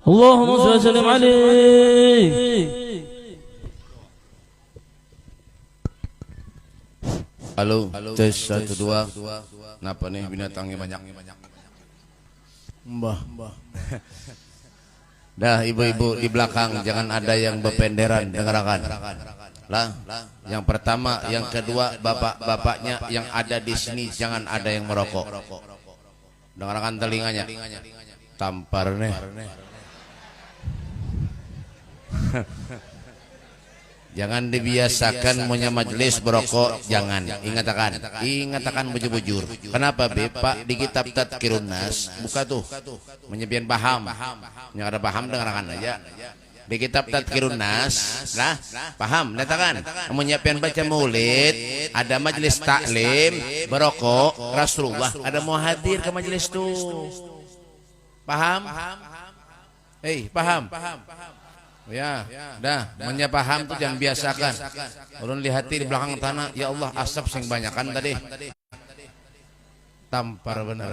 Allahumma shalli wa sallim alaihi. Halo, tes 1 2. Kenapa nih binatangnya banyak? Mbah. Dah ibu-ibu di belakang jangan ada yang bependeran, dengarkan. Lah, yang pertama, yang kedua, bapak-bapaknya yang ada di sini jangan ada yang merokok. Dengarkan telinganya. Tampar nih. Jangan dibiasakan punya majelis berokok, jangan. Ingatkan bujur-bujur. Kenapa be? Pak di kitab Tadhkirun Nas buka tuh menyepian paham. Yang ada paham dengarkan aja. Di kitab Tadhkirun Nas, nah paham, nyatakan. Menyiapkan baca maulid, ada majelis taklim berokok, Rasulullah ada mau hadir ke majelis tuh. Paham? Paham? Ya, dah, menyapa paham tuh jangan biasakan. Ulun lihat di belakang tanah, ya Allah asap sing banyakan tadi. Tampar bener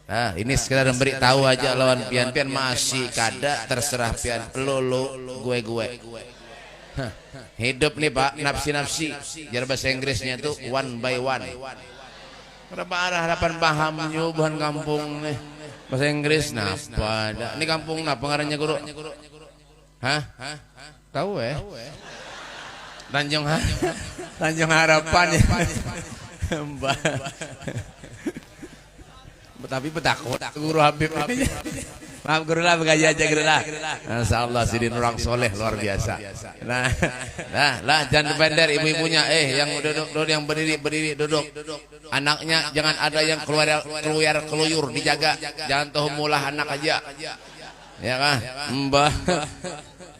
Nah, ini sekedar memberi tahu aja lawan pian-pian masih kada terserah pian lo gue. Hidup nih Pak, nafsi-nafsi. Jar bahasa Inggrisnya tuh one by one. Kenapa arah harapan paham nyubuhan kampung nih? Bahasa Inggris napa ada? Ini kampung napa ngarannya guru? Hah? Tahu Tanjung Harapan ya. Mbak. Tapi petakut guru Habib. Maaf guru lah begaji aja guru lah. Masyaallah sidin orang soleh luar biasa. Nah, jangan bender ibu-ibunya yang duduk yang berdiri duduk. Anaknya jangan ada yang keluyur dijaga. Jangan tahu mulah anak aja. Ya kan? Mbah.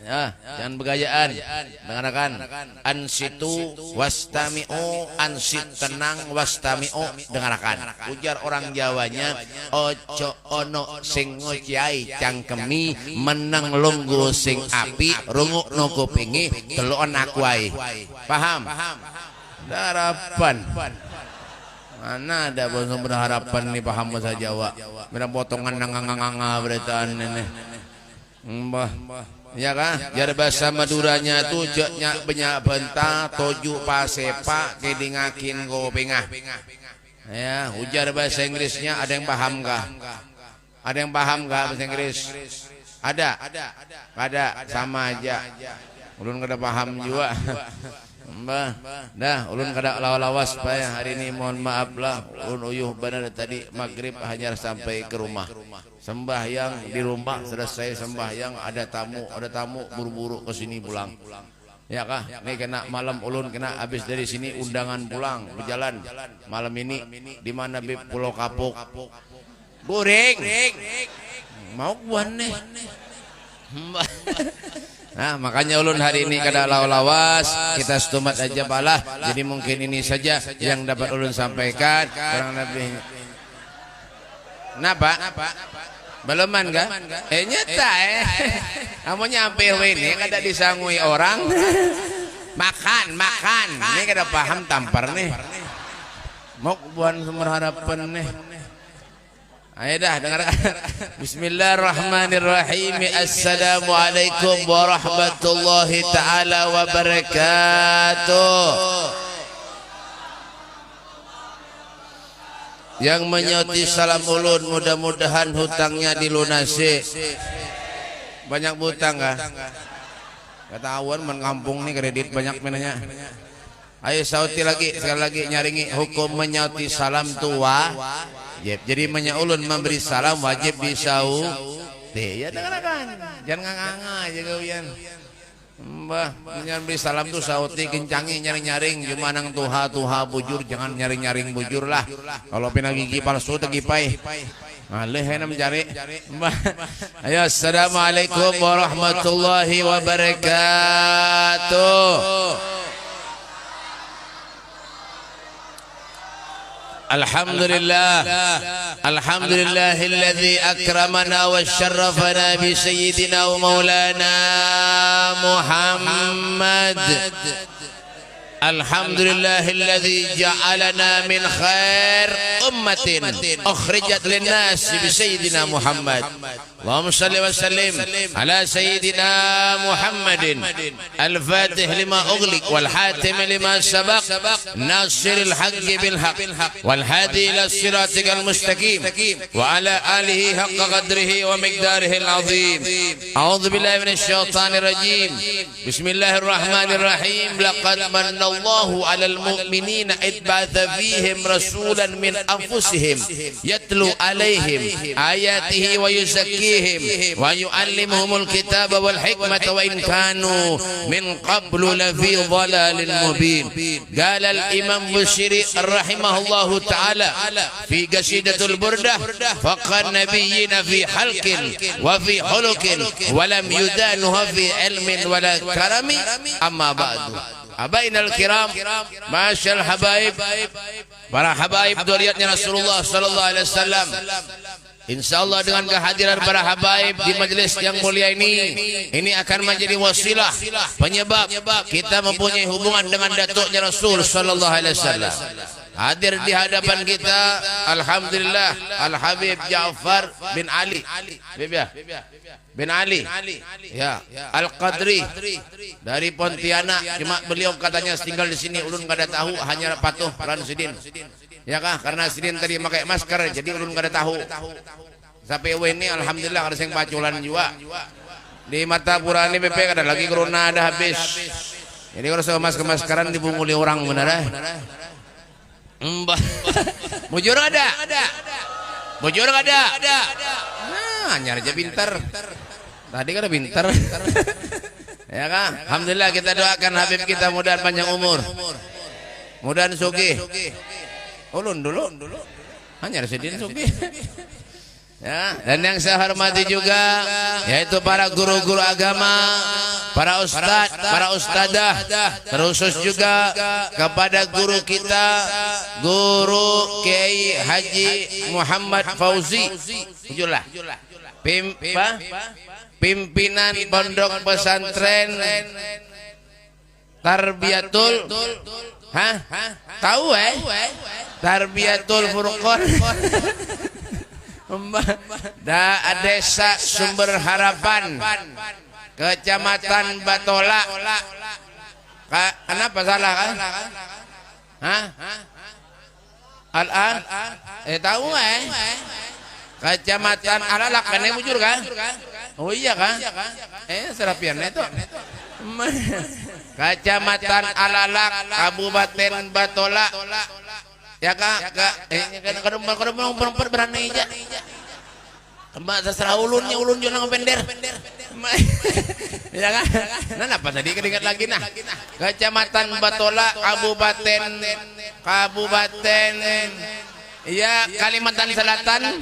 Ya, jangan begayaan. Dengarkan. Ansitu wastami'u, ansit tenang wastami'u, dengarkan. Ujar orang Jawanya, ojo ono sing ngociai cangkemi meneng lunggu sing api runguk no kupingi telu anak wae. Paham? Harapan. Mana ada bosan berharapan nih paham bahasa Jawa. Beda potongan nganga beritaan ini. Mbah. Ya kan? Jar bahasa Maduranya tuh jeknya banyak benta toju pasepa kedingakin gopengah. Ya, ujar bahasa Inggrisnya ada yang paham kah? Ada yang paham kah bahasa Inggris? Ada? Sama aja. Ulun kada paham juga. Mbah, dah ulun kada lawas supaya hari ini mohon maaf lah ulun uyuh benar tadi maghrib hanya sampai ke rumah. Sembahyang di rumah selesai sembahyang ada tamu buru-buru ke sini pulang. Ya kah? Nih kena malam ulun kena habis dari sini undangan pulang berjalan. Malam ini di mana Bib Pulau Kapuk. Goreng. Mau buan nih. Nah makanya ulun hari ini kada lawas kita setumat aja balah. Jadi mungkin ini saja yang dapat ulun sampaikan kurang lebih. Napa? Beluman kah? Nyata kamu hampir ini kada disangui orang. Makan. Ini kada paham tampar nih. Mau buan sumber harapan nih. Ayo dah dengarkan. Bismillahirrahmanirrahim. Assalamualaikum warahmatullahi taala wabarakatuh. Yang menyauti salam ulun mudah-mudahan hutangnya dilunasi. Banyak hutang kah? Ketahuan mengampung nih kredit banyak menanya. Ayo sauti lagi sekali lagi nyaringi hukum menyauti salam tua. Jadi ulun memberi salam wajib disau. Ya dengarkan. Jangan nganga aja kalian. Mbah, memberi salam tuh sauti kencangi nyaring-nyaring gimana nang tuha bujur jangan nyaring-nyaring bujur lah. Kalau pina gigi palsu tegipai. Malih enam jari. Mbah. Ayo assalamualaikum warahmatullahi wabarakatuh. Alhamdulillahilladzi akramana wa syarrafana bi sayyidina wa maulana Muhammad Alhamdulillahilladzi ja'alana min khair ummatin ukhrijat linnas bi sayyidina Muhammad. Allahumma shalli wa sallim ala sayyidina Muhammadin al-fatih lima ughliq wal hatim lima sabaq nasiril haqqi bil haqq wal hadi ila siratikal mustaqim wa ala alihi haqqa qadrihi wa miqdarihi al-azim. A'udzu billahi minasy syaithanir rajim. Bismillahirrahmanirrahim. Laqad manna Allahu 'alal mu'minina id ba'atha fihim rasulan min anfusihim yatlu 'alaihim ayatihi wa yuzakkihim wa yu'allimuhumul kitaba wal hikmata wa in kanu min qablu lafi dhalalin mubin. Qala al-Imam Busiri rahimahullahu ta'ala fi qasidatul burdah faqan nabiyyina fi halqin wa fi hulukin wa lam yudanuha fi ilmin wa la karami. Amma ba'du. Abainal kiram, masyal habaib, para habaib dzurriyyatnya Rasulullah sallallahu alaihi wasallam. Insyaallah dengan kehadiran para habaib di majelis yang mulia ini akan menjadi wasilah penyebab kita mempunyai hubungan dengan datuknya Rasul sallallahu alaihi wasallam. Hadir di hadapan kita alhamdulillah Al Habib Ja'far bin Ali bin Ali ya Al Qadri dari Pontianak. Cuma beliau katanya tinggal di sini, ulun kada tahu, hanya patuh ran sidin. Ya kah? Karena sidin tadi pakai masker jadi ulun kada tahu. Sampai ini alhamdulillah ada yang paculan juga. Di mata Purani PP kada lagi corona ada habis. Jadi kalau sama maskeran dibunguli orang benar. Bujur ada. Bujur ada. Nah, hanya aja pintar. Tadi kan pintar. Ya kan? Alhamdulillah kita doakan Habib kita mudah panjang umur. Mudah sugih. Ulun dulu. Hanya sedin sugih. Ya, dan yang saya hormati juga yaitu para guru-guru agama, para ustadz, para ustadzah, terusus juga kepada guru kita, Guru Kiai Haji Muhammad Fauzi, itulah pimpinan pondok pesantren Tarbiyatul, tahu Tarbiyatul Furqan. Desa Sumber Harapan, Kecamatan Batola. Kenapa salah kan? Al-an? Tahu Kecamatan Alalak kan bujur kan? Oh iya kan? Serapian itu. Kecamatan Alalak, Kabupaten Batola. Ya kak, kadang berani aja. Mbak terserah ulunnya ngepender. Ya kan? Nah apa tadi keringat lagi nah? Kecamatan Batola, Kabupaten ya Kalimantan Selatan,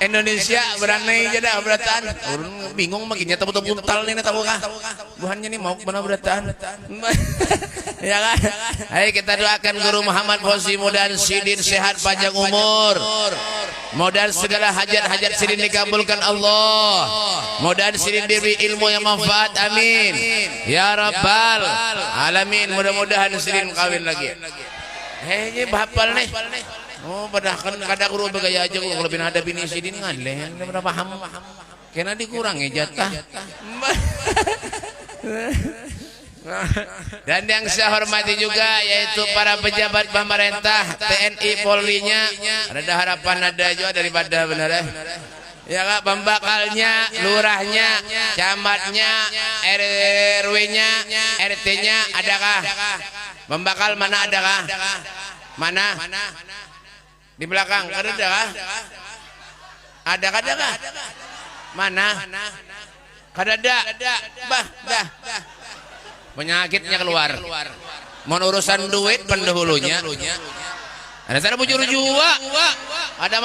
Indonesia. Berani aja dah beratan. Orang bingung makinnya tahu buntal nih tahu kah? Buhannya nih mau mana beratan? Ya kan? Ayo kita doakan Guru Muhammad Fauzi mudah-mudahan sidin sehat panjang umur. Mudah-mudahan segala hajat-hajat sidin dikabulkan Allah. Mudah-mudahan sidin diberi ilmu yang manfaat. Amin. Ya Rabbal Alamin. Mudah-mudahan sidin kawin lagi. Ini bahapal nih. Oh, padahal kan kada guru bergaya aja kalau lebih ada bini sidin ngaleh. Berapa paham? Kena dikurangi jatah. Dan yang saya hormati juga yaitu para pejabat pemerintah TNI Polri-nya. Ada harapan ada juga daripada benar ya kak, pembakalnya, lurahnya, camatnya, RW-nya, RT-nya adakah? Pembakal mana adakah? Mana? Di belakang ada kah? Ada kah? Mana? Kada ada. Bah. Penyakitnya keluar. Mau urusan duit pendahulunya. Ada cara bujur jua. Ada.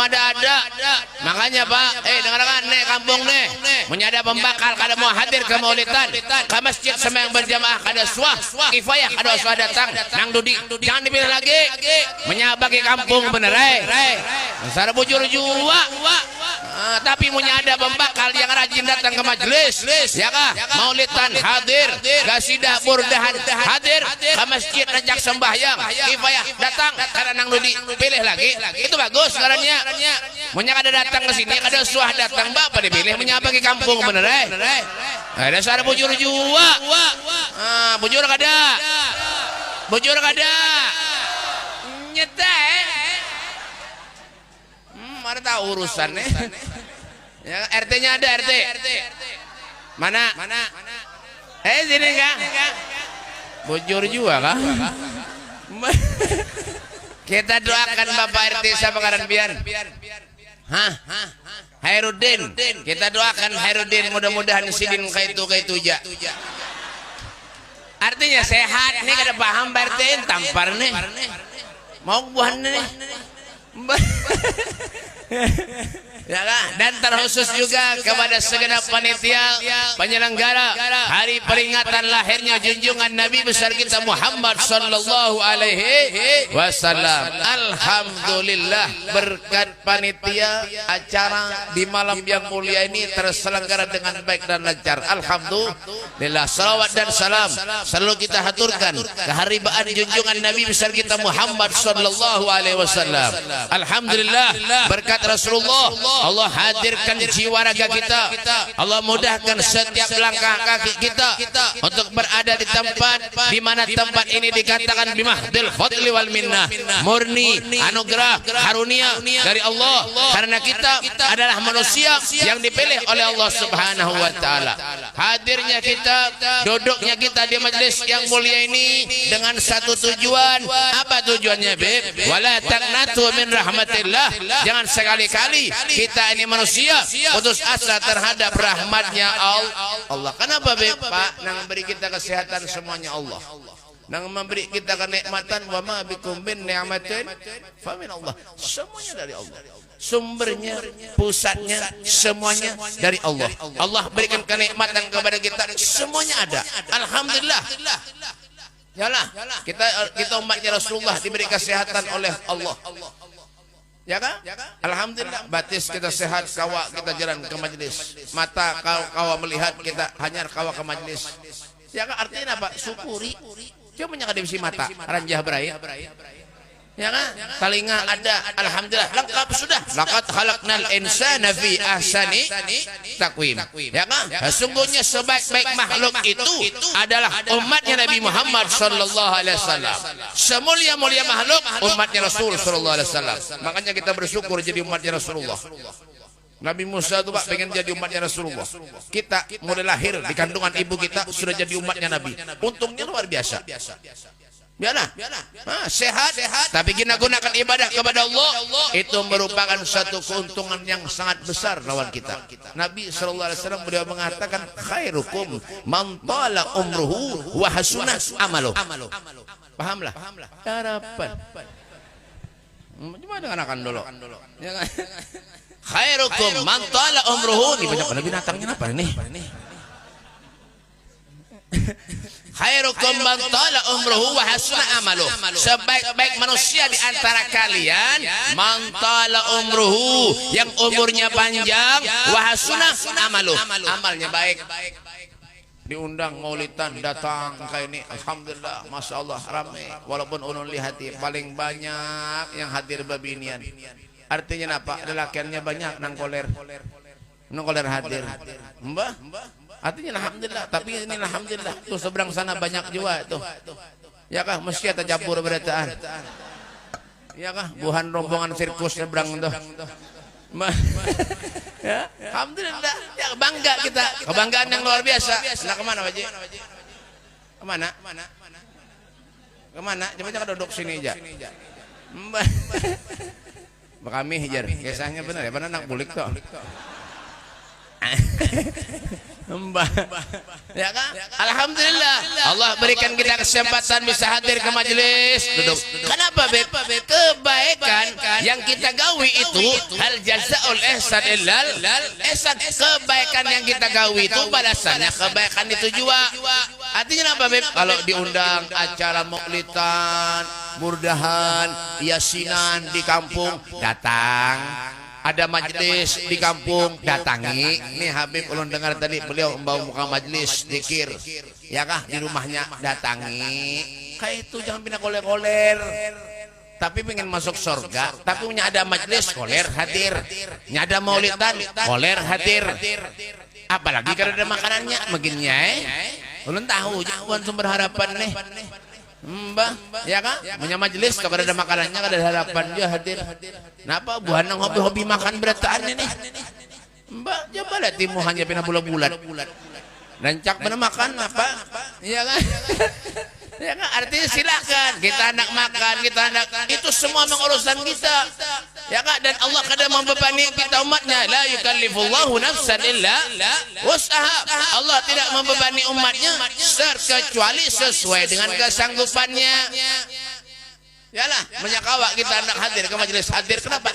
Makanya Pak, dengarkan nih kampung nih. Menyada pembakal kada mau hadir ke maulidan, ke masjid sembahyang berjamaah kada suah, kifayah kada suah datang. Nang dudi, jangan dipilih lagi. Menyabaki kampung bener Cara bujur jua. Tapi punya ada pembakal yang rajin datang ke majelis, ya kah? Maulidan hadir, gasidah burdahan hadir, ke masjid ajak sembahyang, kifayah datang, karena nang Ludi pilih lagi, itu bagus caranya. Punya ada datang ke sini, ada suah datang, bapak dipilih menyapa ke kampung bener ada suara bujur jua, bujur kada, bujur kada, nyata. Ada tahu urusannya. Ya, RT-nya ada RT. Mana? Sini enggak? Bujur juga kah? Kita doakan Bapak RT sama Karanbian. Hah? Hairudin. Kita doakan Hairudin mudah-mudahan sidin kaitu ja. Artinya sehat nih, kada paham Pak RT tampar nih. Mau buah nih. Ya kan? Dan terkhusus juga kepada segenap panitia penyelenggara hari peringatan lahirnya junjungan Nabi besar kita Muhammad sallallahu alaihi wasallam. Alhamdulillah berkat panitia acara di malam yang mulia ini terselenggara dengan baik dan lancar. Alhamdulillah. Salawat dan salam selalu kita haturkan keharibaan junjungan Nabi besar kita Muhammad sallallahu alaihi wasallam. Alhamdulillah berkat Rasulullah Allah hadirkan jiwa raga kita. Allah mudahkan setiap langkah kaki kita untuk berada di tempat di mana tempat ini dikatakan bimahdil fadli wal minnah, murni anugerah karunia dari Allah, karena kita adalah manusia yang dipilih oleh Allah Subhanahu wa taala. Hadirnya kita, duduknya kita di majelis yang mulia ini dengan satu tujuan. Apa tujuannya, Beb? Wala taqnatu min rahmatillah. Jangan sekali-kali kita ini manusia putus asa terhadap rahmatnya Allah. Kenapa, Beb? Pak, nang beri kita kesehatan semuanya Allah. Nang memberi kita kenikmatan, wa ma bikum min ni'matin fa min Allah. Semuanya dari Allah. Sumbernya, pusatnya, semuanya dari Allah. Allah berikan kenikmatan kepada kita, semuanya ada. Alhamdulillah. Yalah, kita umatnya Rasulullah diberi kesehatan oleh Allah. Ya kan? Alhamdulillah, batis kita sehat, kawa kita jalan ke majelis. Mata kawa melihat, kita hanya kawa ke majelis. Ya kan? Artinya apa? Syukuri. Cuma menyangka divisi mata, ranjah berai. Ya kan? Telinga ada, alhamdulillah lengkap sudah. Laqad khalaqnal insana fi ahsani taqwim. Ya kan? Sesungguhnya sebaik-baik makhluk itu adalah umatnya Nabi Muhammad sallallahu alaihi wasallam. Semulia-mulia makhluk umatnya Rasul sallallahu alaihi wasallam. Makanya kita bersyukur jadi umatnya Rasulullah. Nabi Musa itu Pak pengen jadi umatnya Rasulullah. Kita mulai lahir di kandungan ibu kita sudah jadi umatnya Nabi. Untungnya luar biasa. Biarlah, sehat, tapi kita gunakan ibadah kepada Allah, itu merupakan satu keuntungan yang sangat besar lawan kita. Nabi sallallahu alaihi wasallam beliau mengatakan khairukum man tala umruhu wa hasunah amaluh. Pahamlah? Harapan. Cuma dengan akan dulu. Khairukum man tala umruhu. Ini banyak binatangnya apa ini? Khairukum man tala umruhu wa hasuna amaluh. Sebaik-baik manusia di antara kalian man tala umruhu, yang umurnya panjang, wa hasuna amaluh, amalnya baik. Diundang maulidan datang kayak ini, alhamdulillah, masya Allah ramai. Walaupun ulun lihati paling banyak yang hadir babinian. Artinya apa? Lelakiannya banyak nang koler hadir. Mbah. Artinya alhamdulillah, tapi ini alhamdulillah tuh seberang sana banyak juga tuh. Ya kah, mesti ada campur berataan. Ya kah, buhan rombongan sirkus seberang tuh. Ya, alhamdulillah, ya bangga kita, kebanggaan yang luar biasa. Nah, kemana Pak Haji? Kemana? Coba jangan duduk sini aja. Kami hijar, kisahnya benar ya, benar nak bulik tuh. Mbah. Ya kan? Alhamdulillah Allah berikan kita kesempatan bisa hadir ke majelis. Duduk. Kenapa, Beb? Kebaikan yang kita gawi itu hal jazaul ihsan illal ihsan. Kebaikan yang kita gawi itu balasannya kebaikan itu juga. Artinya apa, Beb? Kalau diundang acara maulidan, murdahan, yasinan di kampung, datang. ada majelis di kampung, datangi. Nih Habib ulun dengar tadi beliau membawa muka majelis zikir. Ya kah di rumahnya, datangi. Kayak itu jangan pindah koler-koler. Tapi pengen masuk surga, tapi punya ada majelis, koler hadir. Nyada maulidan, koler hadir. Apalagi kalau ada makanannya, begininya ulun tahu jawaban sumber harapan nih. Mbah, ya kan? Punya majelis, kalau ada makanannya, ada harapan dia hadir. Kenapa? Buah nang hobi-hobi makan berataan ini. Mbah, coba lihat timu hanya pina bulat-bulat. Rancak mana makan apa? Iya kan? Ya kan? Artinya silakan. Kita hendak makan, kita hendak itu semua mengurusan kita. Ya kan? Dan Allah kadang membebani kita umatnya. La yukallifullahu nafsan illa wus'aha. Allah tidak membebani umatnya kecuali sesuai dengan kesanggupannya. Yalah, menyakawa kita hendak hadir ke majelis hadir. Kenapa?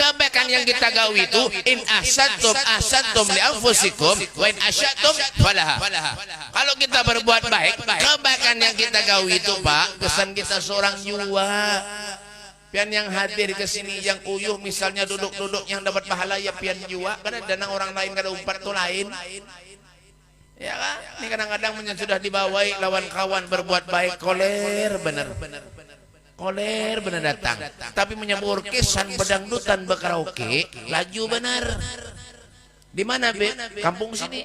Kebaikan yang kita gawi itu in asantum li anfusikum wa in asyatum falaha. Kalau kita berbuat baik, kebaikan yang kita gawi itu Pak, kesan kita seorang jua. Pian yang hadir ke sini yang uyuh misalnya duduk-duduk yang dapat pahala ya pian jua. Karena dana orang lain kada umpat tu lain. Ya kan? Ini kadang-kadang sudah dibawai lawan kawan berbuat baik koler bener. Koler benar datang, tapi menyambut orkesan bedangdutan berkaraoke laju benar. Di mana Beb? Kampung sini.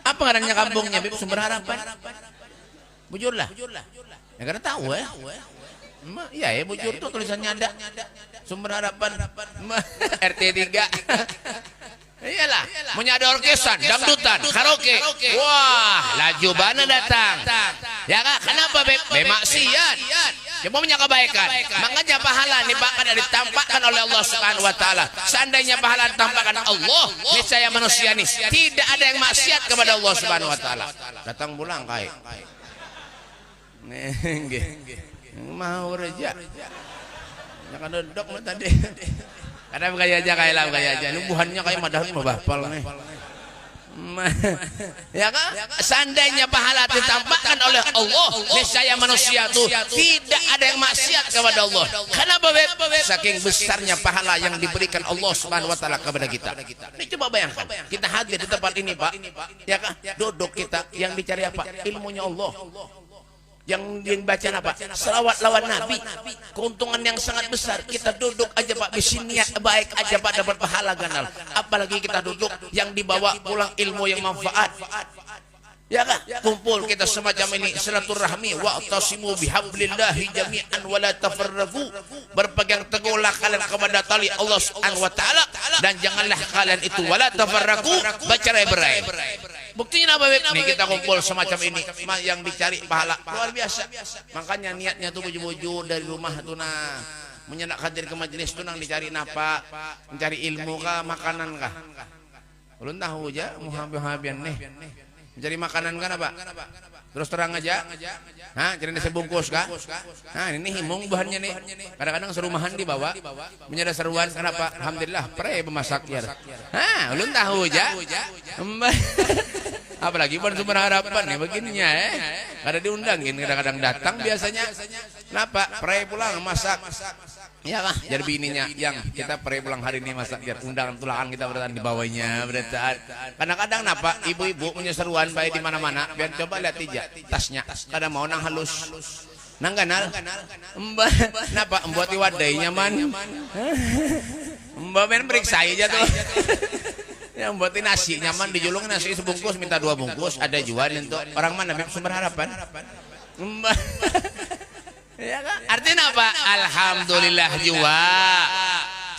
Apa ngarannya kampungnya Beb? Sumber Harapan. Bujur lah. Ya karena tahu ya. Iya ya bujur tuh tulisannya ada. Sumber Harapan. RT 3. Iyalah, punya ada orkesan, dangdutan, karaoke. Wah, laju bana datang. Ya kak, kenapa Beb? Maksiat. Coba punya kebaikan. Makanya pahala nih Pak ada ditampakkan oleh Allah Subhanahu wa taala. Seandainya pahala ditampakkan Allah, niscaya manusia nih tidak ada yang maksiat kepada Allah Subhanahu wa taala. Datang pulang kai. Nggih. Mau reja. Jangan duduk tadi. Karena gaya aja kayak lah gaya aja. Ini buhannya kayak madahun mabapal nih. Ya kan? Seandainya pahala ditampakkan oleh Allah, niscaya manusia itu tidak ada yang maksiat kepada Allah. Kenapa Beb? Saking besarnya pahala yang diberikan Allah Subhanahu wa taala kepada kita. Ini coba bayangkan, kita hadir di tempat ini Pak. Ya kan? Duduk kita yang dicari apa? Ilmunya Allah. Yang dibaca apa? Selawat lawan Nabi. Keuntungan yang sangat besar. Kita duduk aja Pak, bisi niat baik aja Pak dapat pahala ganal. Apalagi kita duduk yang dibawa pulang ilmu yang manfaat. Ya kan? Kumpul kita semacam ini silaturahmi wa'tasimu bihablillahi jami'an wa la tafarraqu. Berpegang teguhlah kalian kepada tali Allah Subhanahu wa taala dan janganlah kalian itu wala tafarraqu bercerai-berai. Buktinya apa Beb? Nih kita kumpul semacam ini yang dicari pahala luar biasa. Makanya niatnya tuh buju-buju dari rumah tuh nah menyenak hadir ke majelis tuh nang dicari napa, mencari ilmu kah, makanan kah. Ulun tahu aja muhabian nih. Mencari makanan kan apa? Terus terang aja. Hah, jadi sebungkus kah? Nah, ini himung bahannya nih. Kadang-kadang serumahan dibawa. Menyada seruan kenapa? Alhamdulillah, pre pemasak ya. Hah, ulun tahu aja. Apalagi bukan Sumber Harapan nih begininya Kada diundang gini kadang-kadang datang biasanya. Kenapa? Pre pulang masak. Ya kah? Jadi bininya yang kita pre pulang hari ini masak biar undangan tulangan kita beratan di bawahnya beratan. Kadang-kadang napa ibu-ibu punya seruan baik di mana-mana. Biar coba lihat aja tasnya. Kadang mau nang halus. Nang ganal. Mbak, napa membuat wadainya man? Mbak men periksa aja tuh. Yang buatin nasi nyaman dijulung nasi sebungkus minta 2 bungkus ada jual untuk orang mana Sumber Harapan. Mbak. Ya kan? Artinya apa? Alhamdulillah jua.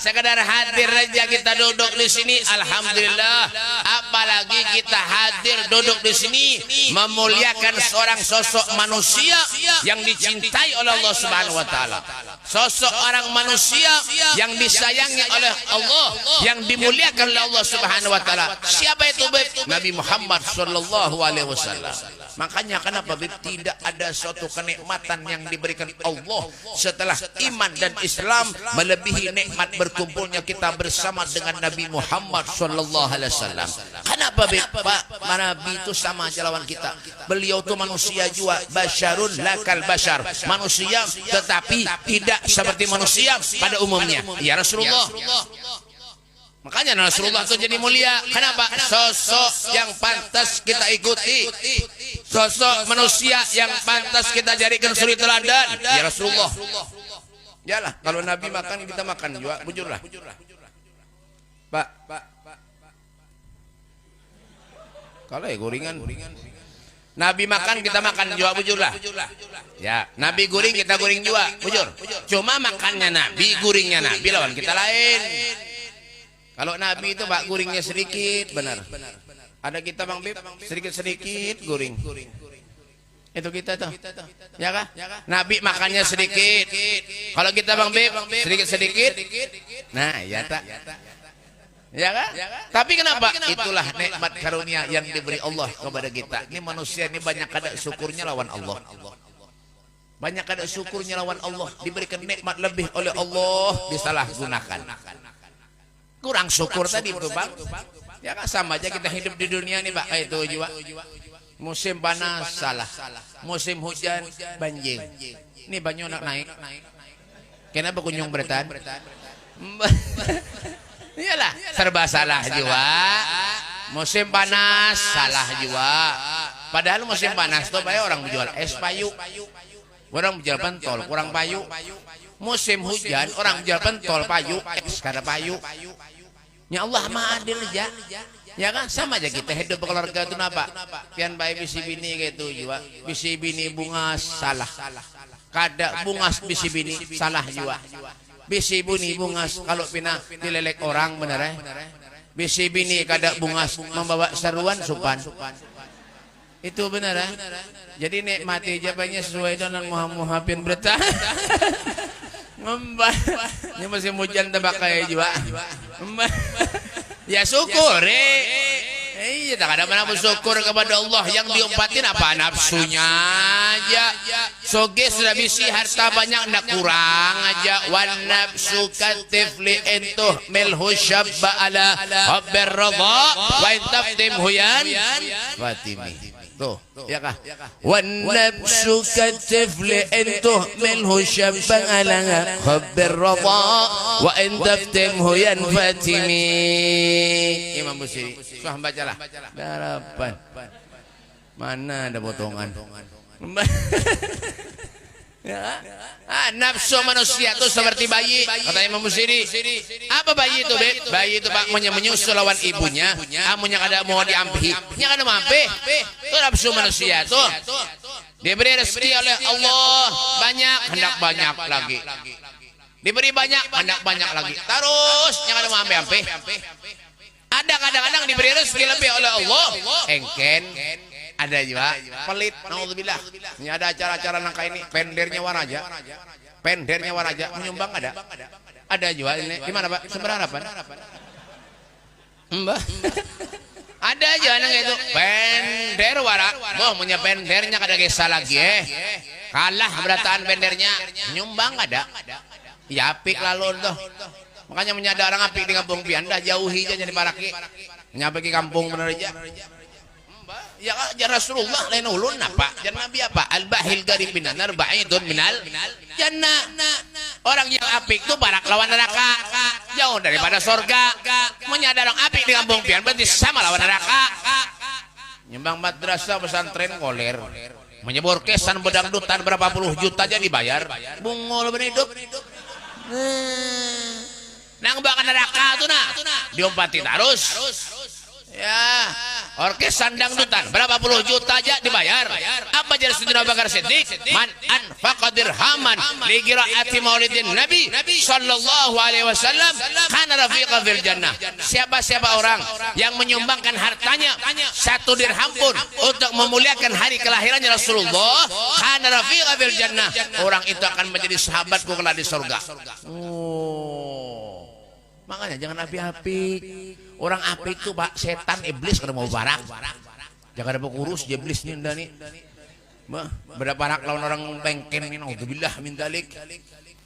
Sekedar hadir aja kita duduk di sini, alhamdulillah. Apalagi kita hadir duduk di sini memuliakan seorang sosok manusia yang dicintai oleh Allah Subhanahu wa taala. Sosok orang manusia yang disayangi oleh Allah, yang dimuliakan oleh Allah Subhanahu wa taala. Siapa itu Beb? Nabi Muhammad sallallahu alaihi wasallam. Makanya kenapa tidak ada suatu kenikmatan yang diberikan Allah setelah iman dan Islam melebihi nikmat berkumpulnya kita bersama dengan Nabi Muhammad sallallahu alaihi wasallam. Kenapa Pak? Nabi itu sama aja lawan kita. Beliau itu manusia juga, basyarun lakal basyar. Manusia tetapi tidak seperti manusia pada umumnya. Ya Rasulullah. Makanya Rasulullah itu jadi mulia. Kenapa? Sosok yang pantas kita ikuti. Sosok manusia yang pantas kita jadikan suri teladan. Ya Rasulullah. Yalah, kalau Nabi makan kita makan juga, bujurlah. Pak. Kalau ya gorengan. Nabi makan kita makan juga, bujurlah. Ya, Nabi goreng kita goreng juga, bujur. Cuma makannya Nabi, gorengnya Nabi lawan kita lain. Kalau Nabi itu Pak gorengnya sedikit, benar. Ada kita Bang Bib, sedikit-sedikit goreng. Itu kita tuh, ya kah? Nabi makannya sedikit. Kalau kita Bang Bib, sedikit-sedikit. Nah, ya tak. Ya kah? Tapi kenapa? Itulah nikmat karunia yang diberi Allah kepada kita. Ini manusia ini banyak kada syukurnya lawan Allah. Banyak kada syukurnya lawan Allah. Diberikan nikmat lebih oleh Allah, disalahgunakan. Kurang syukur tadi itu Bang. Ya kah? Sama aja kita hidup di dunia ini Pak. Itu juga. Musim panas salah, musim hujan banjir. Ini banyu nak naik. Kenapa kunjung bertan? Iyalah, serba salah juga. Musim panas salah juga. Padahal musim panas tuh banyak orang menjual es payu, orang menjual pentol kurang payu. Musim hujan orang menjual pentol payu, es kada payu. Ya Allah Maha Adil ya. Ya kan sama aja kita hidup keluarga itu napa? Pian baik bisi bini gitu juga. Bisi bini bungas salah. Kada bungas bisi bini salah juga. Bisi bini bungas kalau pina dilelek orang bener ya. Bisi bini kada bungas membawa seruan supan. Itu bener ya. Jadi nikmati jawabannya sesuai dengan muhapin berita. Ngembah. Ini musim hujan tebak kayak juga. Ya syukur iya tak ada mana bersyukur kepada Allah. Yang diompatin apa? Nafsunya aja. Soge sudah bisi harta banyak ndak kurang aja. Wan nafsu katifli entuh milhu syabba ala habber radha wa intaftim huyan fatimi. Tuh, ya kah? Wan nafsu katifli entuh milhu syabba ala habber radha wa intaftim huyan fatimi. Imam Busiri, suah bacalah. Harapan. Mana ada potongan? Ya. Nafsu manusia itu seperti bayi, kata Imam Busiri. Apa bayi itu, Beb? Bayi itu Pak menyusul lawan ibunya, amunya kada mau diampi. Nya kada mampe. Itu nafsu manusia tuh. Diberi rezeki oleh Allah banyak, hendak banyak lagi. Diberi banyak, hendak banyak lagi. Terus nya kada mampe. Ada kadang-kadang diberi rezeki lebih oleh Allah, engken. Ada juga pelit, naudzubillah. Ini ada acara-acara nangka ini, pendernya waraja. Pendernya waraja menyumbang ada. Ada juga ini. Gimana Pak? Sumber harapan. Mbah. Ada aja nang itu. Pender wara. Boh punya pendernya kada kisah lagi Kalah berataan pendernya. Nyumbang ada. Ya apik lalu tuh. Makanya menyadar orang apik di kampung pian dah jauhi aja jadi paraki. Nyampe ke kampung bener aja. Ya Rasulullah lain ulun apa? Jangan Nabi apa? Al-bahil garib minan nar ba'idun minal jannah. Orang yang apik itu barak lawan neraka. Jauh daripada surga. Menyadar orang apik di kampung pian berarti sama lawan neraka. Nyembang madrasah pesantren koler. Menyebur kesan bedangdutan berapa puluh juta aja dibayar. Bungol berhidup. Nang bakal neraka tuh nah. Diompati terus. Ya, orkes sandang dutan berapa puluh juta aja dibayar. Apa jadi Sayyidina Abu Bakar Siddiq? Man anfaqa dirhaman li qiraati maulidin Nabi sallallahu alaihi wasallam kana rafiqa fil jannah. Siapa orang yang menyumbangkan hartanya 1 dirham pun untuk memuliakan hari kelahirannya Rasulullah, kana rafiqa fil jannah. Orang itu akan menjadi sahabatku kelak di surga. Makanya jangan api-api. Orang api itu Pak setan iblis kada mau barak. Jangan ada kurus iblis ni ndani. Berapa barak lawan orang bengken ni naudzubillah min dzalik.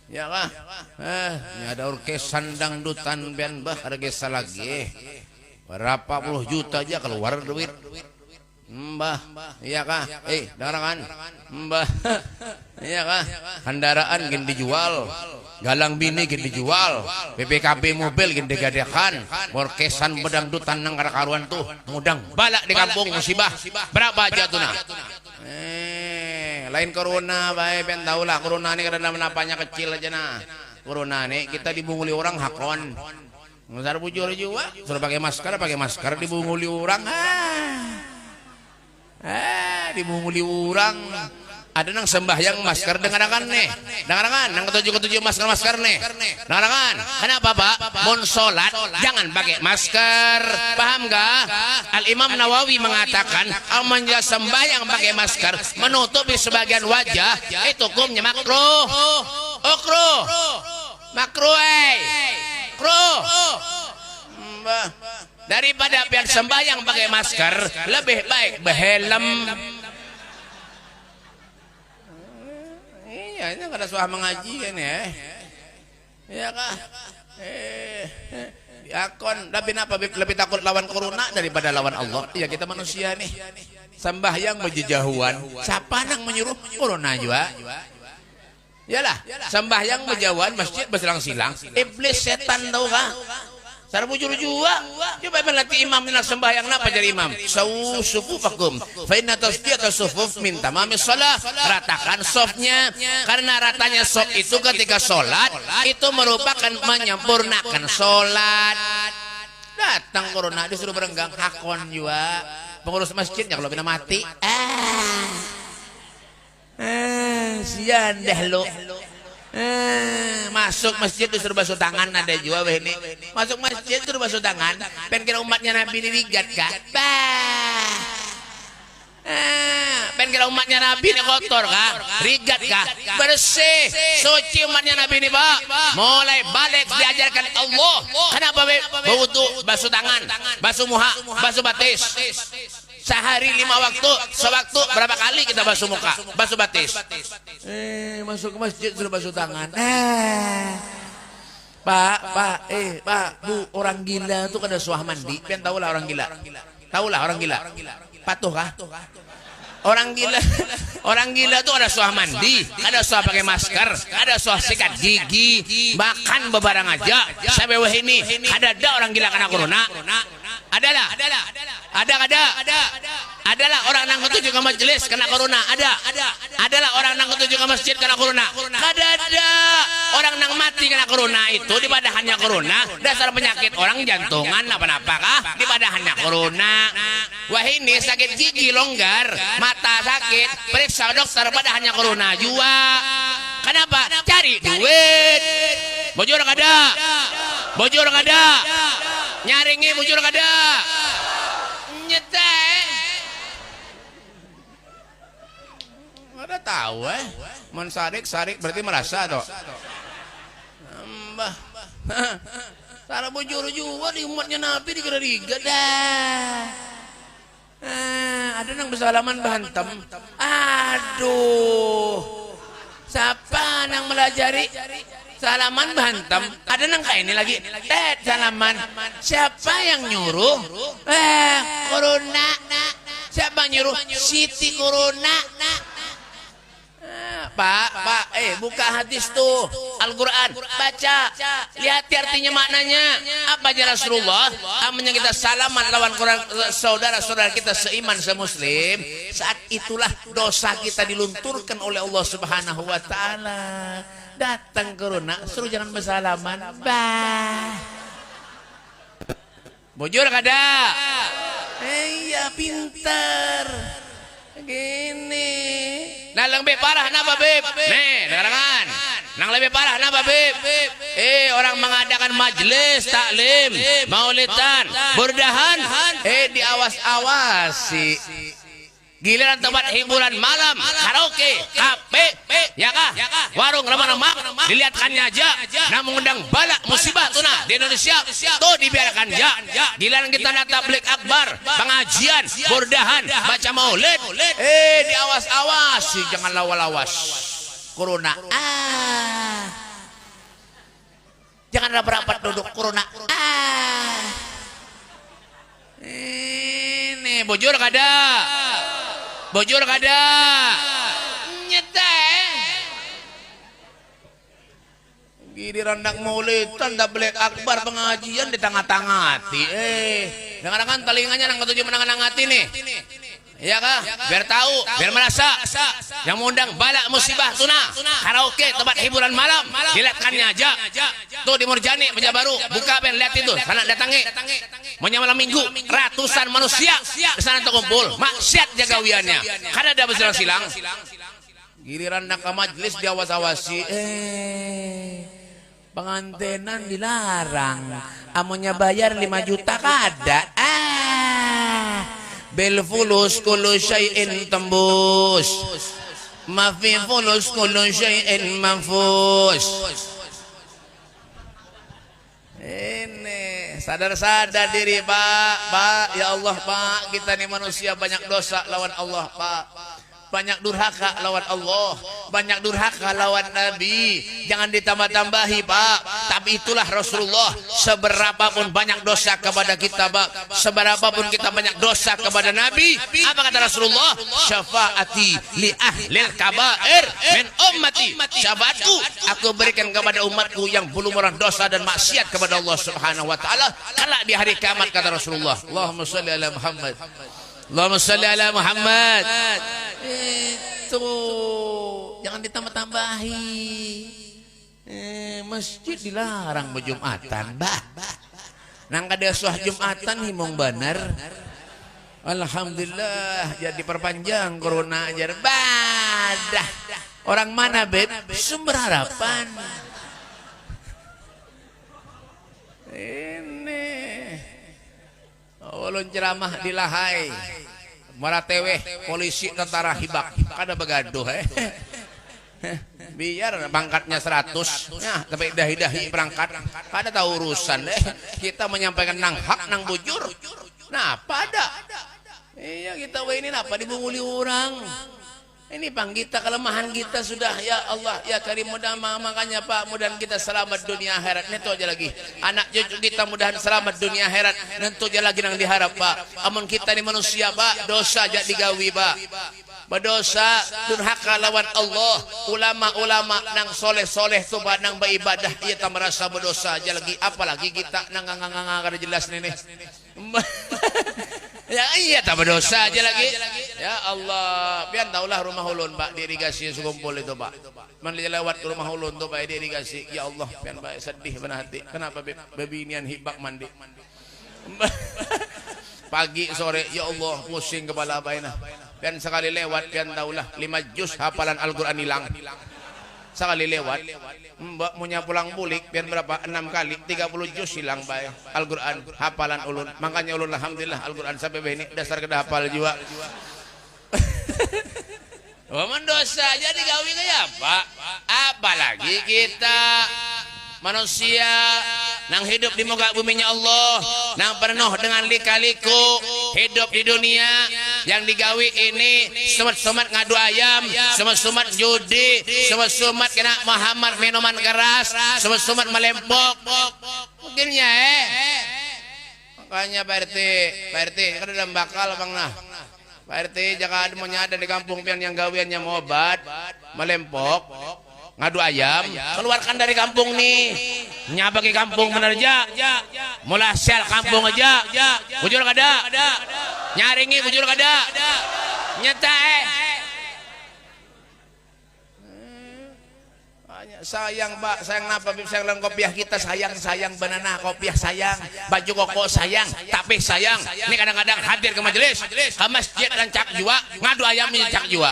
Ya kah? Ini ada orkesan dangdutan bian bah harga lagi. Berapa puluh juta aja keluar duit. Mbah, iya kah? Dengarkan. Mbah, iya kah? Kendaraan gini dijual, galang bini gini dijual, BPKB mobil gini digadekan, orkesan bedangdutan nang karuan tuh, mudang balak di kampung musibah. Berapa aja tuh nah? Lain corona, baik ben tahu lah corona ini karena menapanya kecil aja nah. Corona ini kita dibunguli orang hakon. Ngasar bujur juga, suruh pakai masker dibunguli orang. Dibunguli orang. Ada nang sembahyang masker dengarkan nih. Dengarkan nang ketujuh masker nih. Dengarkan. Kenapa Pak? Mun salat jangan pakai masker. Paham enggak? Al Imam Nawawi mengatakan amannya sembahyang pakai masker menutupi sebagian wajah itu hukumnya makruh. Makruh. Daripada biar sembahyang pakai masker lebih baik berhelm. Iya, ini kada suah mengaji kan ya. Iya kah? Akon lebih takut lawan corona daripada lawan Allah. Iya kita manusia nih. Sembahyang berjejauhan. Siapa nang menyuruh corona juga? Yalah, sembahyang berjauhan masjid bersilang-silang. Iblis setan tahu kah? Cara bujur juga. Coba melatih imam nak sembahyang apa jadi imam? Sawu sufufakum. Fa inna tasdiyata sufuf min tamamis shalah. Ratakan sofnya karena ratanya sof itu ketika sholat itu merupakan menyempurnakan sholat. Datang corona disuruh berenggang hakon juga. Pengurus masjidnya kalau kena mati. Sian dah lo. Masuk masjid disuruh basuh tangan ada juga ini. Masuk masjid disuruh basuh tangan. Pengen kira umatnya Nabi dirigat kah? Pengen kira umatnya Nabi ini kotor kah? Rigat kah? Bersih, suci umatnya Nabi ini Pak. Mulai balik diajarkan Allah. Kenapa berwudu, basuh tangan, basuh muha, basuh batis. Sehari 5 waktu, sewaktu berapa kali kita basuh muka, basuh batis. Masuk ke masjid suruh basuh tangan. Pak, Bu, orang gila tuh kada suah mandi. Pian tahu lah orang gila. Tahu lah orang gila. Patuh kah? Orang gila tuh ada suah mandi, ada suah pakai masker, ada suah sikat gigi, makan bebarang aja. Sampai wah ini ada orang gila kena corona. Adalah orang nang ketujuh ke majelis kena corona. Adalah orang nang ketujuh ke masjid kena corona. Ada orang nang mati kena corona itu di padahannya corona. Dasar penyakit orang jantungan apa-apa kah? Di padahannya corona. Wah ini sakit gigi longgar, mata sakit, periksa dokter padahannya corona juga. Kenapa? Cari duit. Bojor kada. Nyaringi bujur kada. Nyetek. Ada tahu Mun sarik berarti merasa toh. Mbah. Cara bujur juga di umatnya Nabi dikira-kira dah. Ada nang bersalaman bahantam. Aduh. Siapa nang melajari salaman bantam? Ada nang kayak ini lagi. Salaman. Siapa yang nyuruh? Corona. Siapa nyuruh? Siti Corona. Pak, buka hadis tuh Al-Quran, baca, lihat artinya maknanya. Apa aja Rasulullah? Amanya kita salaman lawan saudara-saudara kita seiman semuslim. Saat itulah dosa kita dilunturkan oleh Allah Subhanahu Wa Taala. Datang corona, suruh jangan bersalaman. Bujur kada? Iya pintar. Gini. Nah lebih parah napa Beb? Nih dengarkan. Nang lebih parah napa Beb? Orang mengadakan majelis taklim, maulidan, burdahan, diawas-awasi. Giliran tempat hiburan malam, karaoke, kafe, ya kah? Warung lemak-lemak, dilihatkannya aja. Nah mengundang balak musibah tuh nah di Indonesia, tuh dibiarkan aja. Giliran kita ada tablik akbar, pengajian, burdahan, baca maulid, diawas-awasi, jangan lawas-lawas. Corona, Jangan rapat-rapat duduk corona. Ini bujur kada. Bujur kada. Nyeteh. Giliran nak maulid, tanda belek akbar pengajian di tengah-tengah hati. Dengar-dengar telinganya nang ketujuh menangan hati nih. Iya kah? Biar tahu, biar merasa. Yang mengundang balak musibah tuna, karaoke, tempat hiburan malam, dilihatkannya aja. Tuh di Murjani, Banjarbaru, buka pen, lihat itu. Sana datangi. Maunya malam minggu, ratusan manusia di sana terkumpul. Maksiat jagawiannya. Karena ada bersilang-silang. Giliran nak ke majlis diawas-awasi. Pengantenan dilarang. Amonya bayar 5 juta kada. Bil fulus kullu syai'in tembus. Ma fi fulus kullu syai'in manfus. Ini sadar-sadar diri Pak. Ya Allah Pak, kita ini manusia banyak dosa lawan Allah Pak. Banyak durhaka lawan Allah, banyak durhaka lawan Nabi. Jangan ditambah-tambahi Pak. Tapi itulah Rasulullah. Seberapapun banyak dosa kepada kita Pak, seberapapun kita banyak dosa kepada Nabi, apa kata Rasulullah? Syafaati li ahlil kabair min ummati. Syafaatku aku berikan kepada umatku yang belum orang dosa dan maksiat kepada Allah Subhanahu wa taala kelak di hari kiamat, kata Rasulullah. Allahumma shalli ala Muhammad. Allahumma shalli ala Muhammad. Itu jangan ditambah-tambahi. Masjid dilarang berjumatan, Mbah. Nang kada suah jumatan himong bener. Alhamdulillah jadi perpanjang corona ajar badah. Orang mana beb? Sumber harapan. Ini ulun ceramah di Lahai, Marateweh, polisi tentara hibak, kada begaduh biar pangkatnya 100 ya, tapi dahi-dahi berangkat kada tahu urusan kita menyampaikan nang hak nang bujur. Nah pada iya kita ini apa dibunguli orang. Ini pang kita kelemahan kita sudah, ya Allah ya Karim, mudah makanya Pak, mudahan kita selamat dunia akhirat. Itu aja lagi anak cucu kita mudahan selamat dunia akhirat. Itu aja lagi nang diharap Pak. Amun kita ini manusia Pak, dosa aja digawi Pak, berdosa durhaka lawan Allah. Ulama-ulama nang soleh-soleh tu Pak, nang beribadah ia tak merasa berdosa aja lagi, apalagi kita nang kada jelas nih. Ya iya tak berdosa aja lagi. Ya Allah, pian taulah rumah ulun Pak diirigasi sekumpul itu Pak. Man lewat ke rumah ulun tuh Pak diirigasi. Ya Allah, pian Pak sedih benar hati. Kenapa babi inian hibak mandi. Pagi sore ya Allah pusing kepala baina. Pian sekali lewat pian taulah 5 juz hafalan Al-Qur'an hilang. Sekali lewat Mbak punya pulang bulik pian berapa 6 kali 30 juz hilang bae Al-Qur'an hafalan ulun. Makanya ulun alhamdulillah Al-Qur'an sampai ini dasar kedah hafal juga. Mendosa jadi gawi kaya Pak. Apalagi kita manusia nang hidup di muka buminya Allah, nang penuh dengan lika-liku hidup di dunia yang digawi ini sumat-sumat ngadu ayam, sumat-sumat judi, sumat-sumat kena Muhammad minuman keras, sumat-sumat melempok. Mungkinnya makanya Pak RT kan ada bakal Bang nah. Pak RT jika ada mau nyada di kampung pian yang gawiannya mobat, melempok, ngadu ayam, keluarkan dari kampung nih. Nyabagi kampung bener aja. Mulai sel kampung aja. Bujur kada. Nyaringi bujur kada. Nyata sayang Pak, sayang napa sayang lang kopiah kita, sayang banana kopiah sayang, baju koko sayang, tapi sayang ini kadang-kadang hadir ke majelis, ke masjid dan cak jua, ngadu ayam ini cak jua.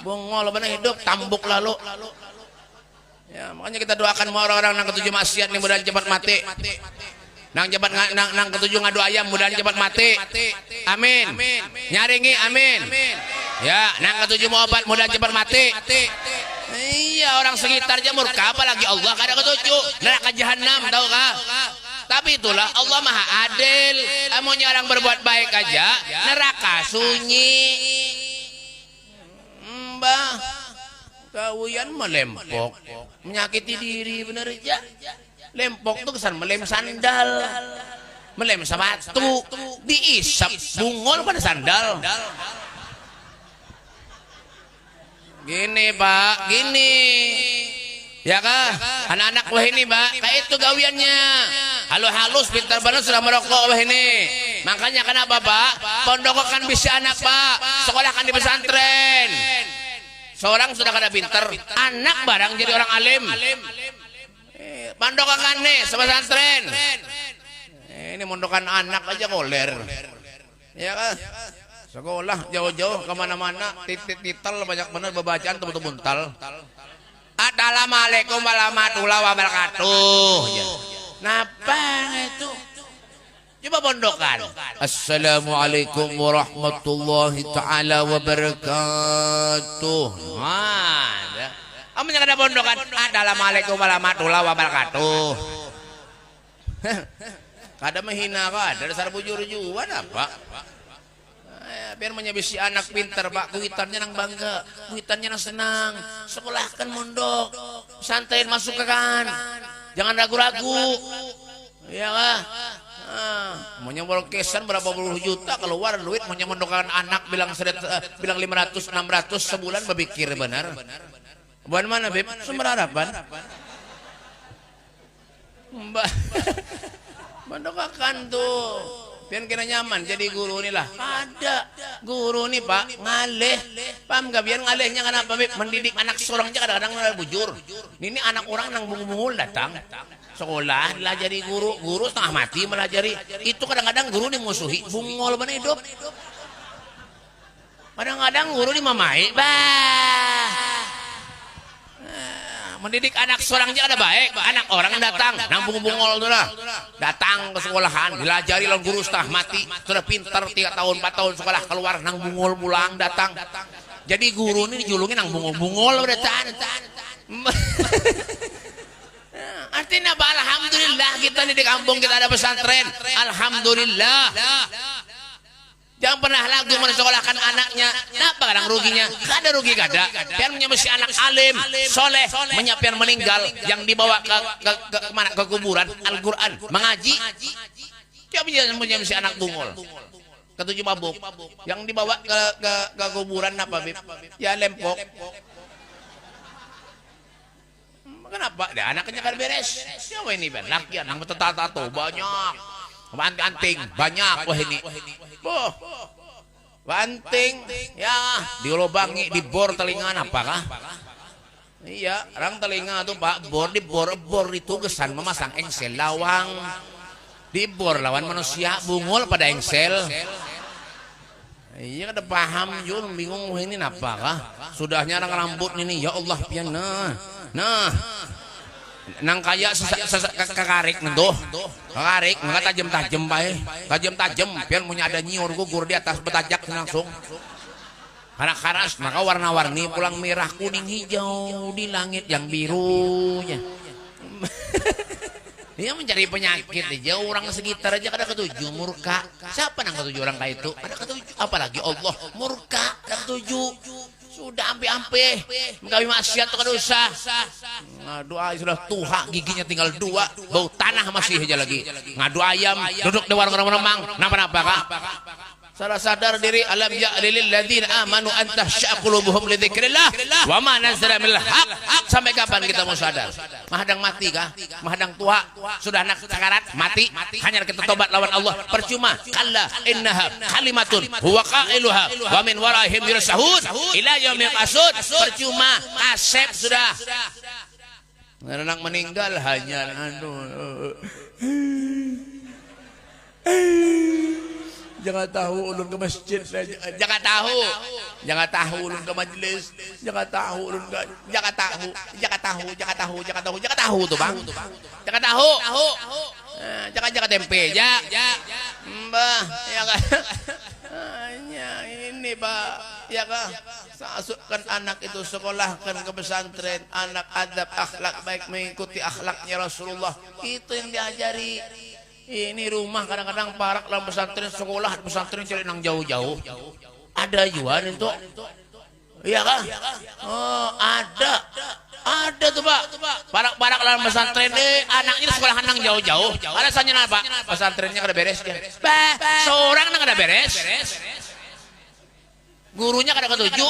Bongol bener hidup tambuk lalu. Ya, makanya kita doakan semua orang-orang nang ketujuh maksiat nih mudah cepat mati. Nang ketujuh ngadu ayam mudah cepat mati. Amin. Nyaringi amin. Ya, nang ketujuh mau obat mudah cepat mati. Iya, orang sekitar aja murka apalagi Allah kada ketujuh. Neraka jahanam tahu kah? Tapi itulah Allah Maha Adil. Amunnya orang berbuat baik aja neraka sunyi. Mbah kawian melempok menyakiti diri bener aja. Lempok tuh kesan melem sandal, melem sepatu, diisap bungol pada sandal. Gini Pak, gini. Ya kah? Anak-anak wah ini Pak, kayak itu gawiannya. Halus-halus pintar banget sudah merokok wah ini. Makanya kenapa Pak? Pondokan bisa anak Pak, sekolahkan di pesantren. Seorang sudah kada pintar, anak barang jadi orang alim. Pondokan nih pesantren. Ini mondokan anak aja koler. Ya kah? Sekolah jauh-jauh kemana-mana, titel banyak bener bacaan tuh buntal. Assalamualaikum warahmatullahi wabarakatuh. Napa itu? Coba pondokan. Assalamualaikum warahmatullahi taala wabarakatuh. Ada. Amanya kada pondokan. Assalamualaikum warahmatullahi wabarakatuh. Kada menghina ka, ada dasar bujur-juan apa? Biar menyabisi anak pintar Pak, kuitannya nang bangga, kuitannya nang senang, sekolahkan mondok, santain masuk ke kan, jangan ragu-ragu, ya lah. Maunya kesan berapa puluh juta keluar duit, maunya mondokan anak bilang 500 600 sebulan berpikir benar. Bukan mana Beb? Sumber harapan. Mbak, mondokakan tuh. Biar kena nyaman jadi guru nih lah. Ada guru nih Pak ngaleh, paham gak? Biar ngalehnya kenapa? Mendidik anak seorang aja kadang-kadang bujur. Ini anak orang nang bungul datang sekolah lah jadi guru setengah mati melajari. Itu kadang-kadang guru nih musuhi bungul mana hidup. Kadang-kadang guru nih mamai mendidik anak seorang aja ada baik. Anak orang datang nang bungul tuh lah, datang ke sekolahan dilajari lawan guru setengah mati, sudah pintar 3 tahun 4 tahun sekolah keluar nang bungul pulang datang jadi guru ini dijulungin nang bungul datang. Artinya apa? Alhamdulillah kita nih di kampung kita ada pesantren, alhamdulillah. Jangan pernah lagu mensekolahkan anaknya. Kenapa kadang ruginya? Gak ada rugi kada. Biar menyebesi anak alim, soleh, menyiapkan meninggal, yang dibawa ke kuburan, Al-Quran, mengaji. Dia menyebesi anak bungol, ketujuh mabuk, yang dibawa ke kuburan apa Bib? Ya lempok. Kenapa? Dia anaknya kan beres. Siapa ini Ben? Laki anak tato banyak. Anting banyak wah ini. Boh. Banting ya dilobangi dibor telinga apakah? Iya, orang telinga tuh Pak bor itu kesan memasang engsel lawang. Dibor lawan manusia bungul pada engsel. Iya kada paham Jun, bingung ini apakah? Sudahnya orang rambut ini ya Allah pian nah nang kaya kekarik nendoh kekarik nggak tajam bae tajam pian punya ada nyiur gugur di atas betajak langsung karena karas maka warna-warni pulang merah kuning hijau di langit yang birunya. Dia mencari penyakit aja orang sekitar aja kada ketujuh murka. Siapa nang ketujuh orang kayak itu? Ada ketujuh apalagi Allah murka kada ketujuh. Sudah ampe-ampe menggawi maksiat itu dosa. Ngadu ayam sudah tuha giginya tinggal 2, bau tanah masih aja lagi. Ngadu ayam duduk di warung remang napa-napa kah? Salah sadar diri alam ya'lil ladzina amanu an tahsya'a qulubuhum li dzikrillah wa ma nazala minal haq. Sampai kapan kita mau sadar? Mahadang mati kah? Mahadang tua sudah anak sakarat mati hanya kita tobat lawan Allah percuma. Kalla innaha kalimatun huwa qailuha wa min waraihim yursahun ila yaumil qasud. Percuma kasep sudah. Anak meninggal hanya jangan tahu ulun ke masjid, jangan tahu ulun ke majelis, jangan tahu tuh bang, jangan tahu, jangan tempe, mbah, ya kan, hanya ini pak, ya kan, masukkan anak itu sekolahkan ke pesantren, anak adab akhlak baik mengikuti akhlaknya Rasulullah, itu yang diajari. Ini rumah kadang-kadang parak dalam pesantren sekolah pesantren cari nang jauh-jauh ada juga itu Iya kan? Oh, ada tuh Pak. Barak-barak dalam pesantren anaknya sekolah nang jauh-jauh. Alasannya apa? Pesantrennya kada beres dia. Seorang nang kada beres. Gurunya kada ketuju.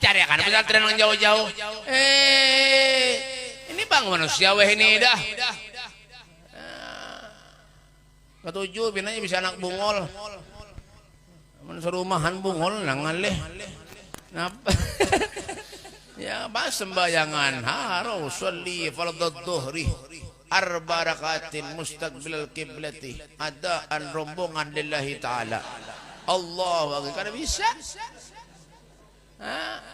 Cari akan pesantren nang jauh-jauh. Ini bang manusia weh ini dah. Ketujuh binanya bisa anak bungol. Serumahan bungol nangaleh. Napa? Ya pas sembayangan harus sholli fardhu dhuhri arba rakaatin mustaqbilal qiblati adaan rombongan lillahi taala. Allahu akbar. Kada bisa.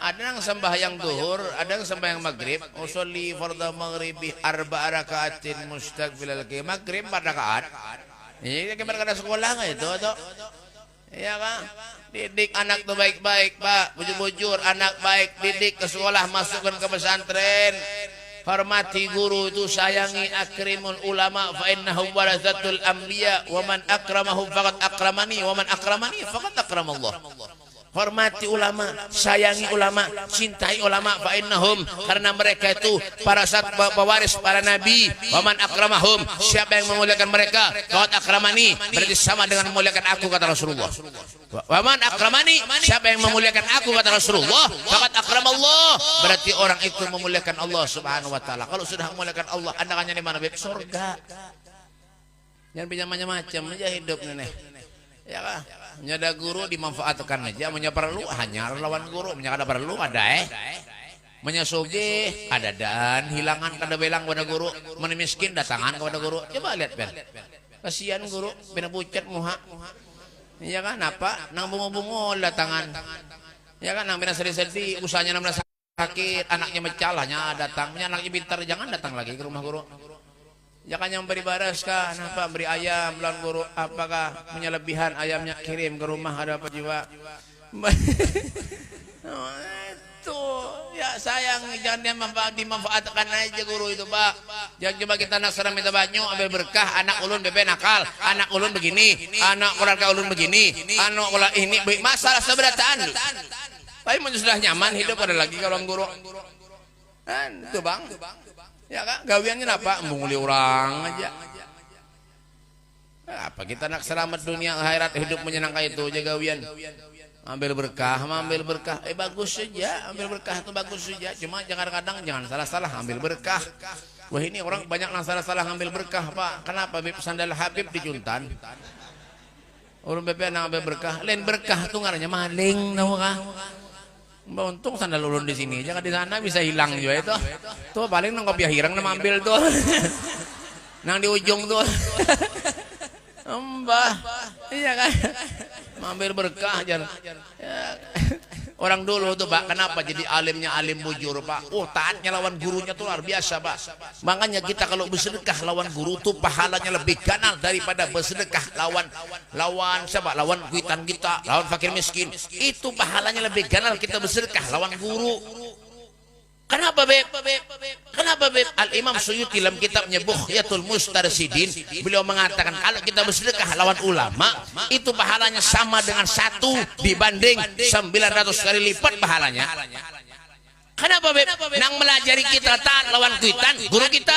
Ada yang sembahyang duhur, ada yang sembahyang maghrib. Usolli fardhu maghribi arba rakaatin mustaqbilal qiblati. Maghrib 4 rakaat. Ini gimana kada sekolah nggak itu atau? Iya kan? Didik anak tuh baik-baik Pak, bujur-bujur anak baik, didik ke sekolah, masukkan ke pesantren. Hormati guru itu, sayangi, akrimul ulama fa innahu warasatul anbiya wa man akramahum faqad akramani wa man akramani faqad akramallah. Hormati ulama, sayangi ulama, cintai ulama fa innahum, karena mereka itu para pewaris para nabi. Wa man akramahum, siapa yang memuliakan mereka, faqad akramani, berarti sama dengan memuliakan aku kata Rasulullah. Wa man akramani, siapa yang memuliakan aku kata Rasulullah, faqad akramallah, berarti orang itu memuliakan Allah Subhanahu wa taala. Kalau sudah memuliakan Allah, Anda akan di mana? Surga. Jangan pinjam macam-macam aja hidup nenek. Ya kan? Menyada guru dimanfaatkan aja, punya perlu hanya lawan guru, punya kada perlu ada menyasugi ada dan hilangan kada belang pada guru, memiskin datangan kepada guru. Coba lihat Ben, kasihan guru bina pucat muha. Iya kan? Apa nang bungo-bungo datangan, ya kan? Nang bina sedih-sedih usahanya nang merasa sakit, anaknya mecalahnya datang, punya anaknya pintar jangan datang lagi ke rumah guru. Jangan yang beri baras kah, apa beri ayam lawan guru, apakah punya lebihan ayamnya kirim ke rumah ada apa jiwa. Itu ya sayang, jangan dimanfaatkan aja guru itu Pak. Jangan coba kita nak serang minta banyu ambil berkah, anak ulun bebe nakal, anak ulun begini, anak keluarga ulun begini, anak keluarga ini masalah seberataan. Tapi sudah nyaman hidup ada lagi kalau guru. Kan itu Bang. Ya kan, gawiannya apa? Menguli orang aja. Apa kita nak selamat dunia akhirat, hidup menyenangkan itu aja gawian. Ambil berkah, bagus saja, ambil berkah itu bagus saja. Cuma kadang-kadang jangan salah-salah ambil berkah. Wah ini orang banyak yang salah-salah ambil berkah Pak. Kenapa? Sandal Habib di Juntan. Orang BP nang ambil berkah, lain berkah tuh ngarannya maling, tahu kah? Untung sandal ulun di sini, jangan di sana bisa hilang juga itu. Tuh paling nang kopiah hirang nama ambil tuh. Nang di ujung tuh. Mbah. Iya kan? Ambil berkah jangan. Ya. Orang dulu tuh Pak, kenapa jadi alimnya alim bujur Pak? Oh taatnya lawan gurunya tuh luar biasa Pak. Makanya kita kalau bersedekah lawan guru tuh pahalanya lebih ganal daripada bersedekah lawan siapa? Lawan kuitan kita, lawan fakir miskin. Itu pahalanya lebih ganal kita bersedekah lawan guru. Kenapa Beb? Kenapa Beb? Al-Imam Suyuti dalam kitabnya Bughyatul Mustarsidin beliau mengatakan kalau kita bersedekah lawan ulama itu pahalanya sama dengan 1 dibanding 900 kali lipat pahalanya. Kenapa Beb? Nang melajari kita taat lawan kuitan guru kita.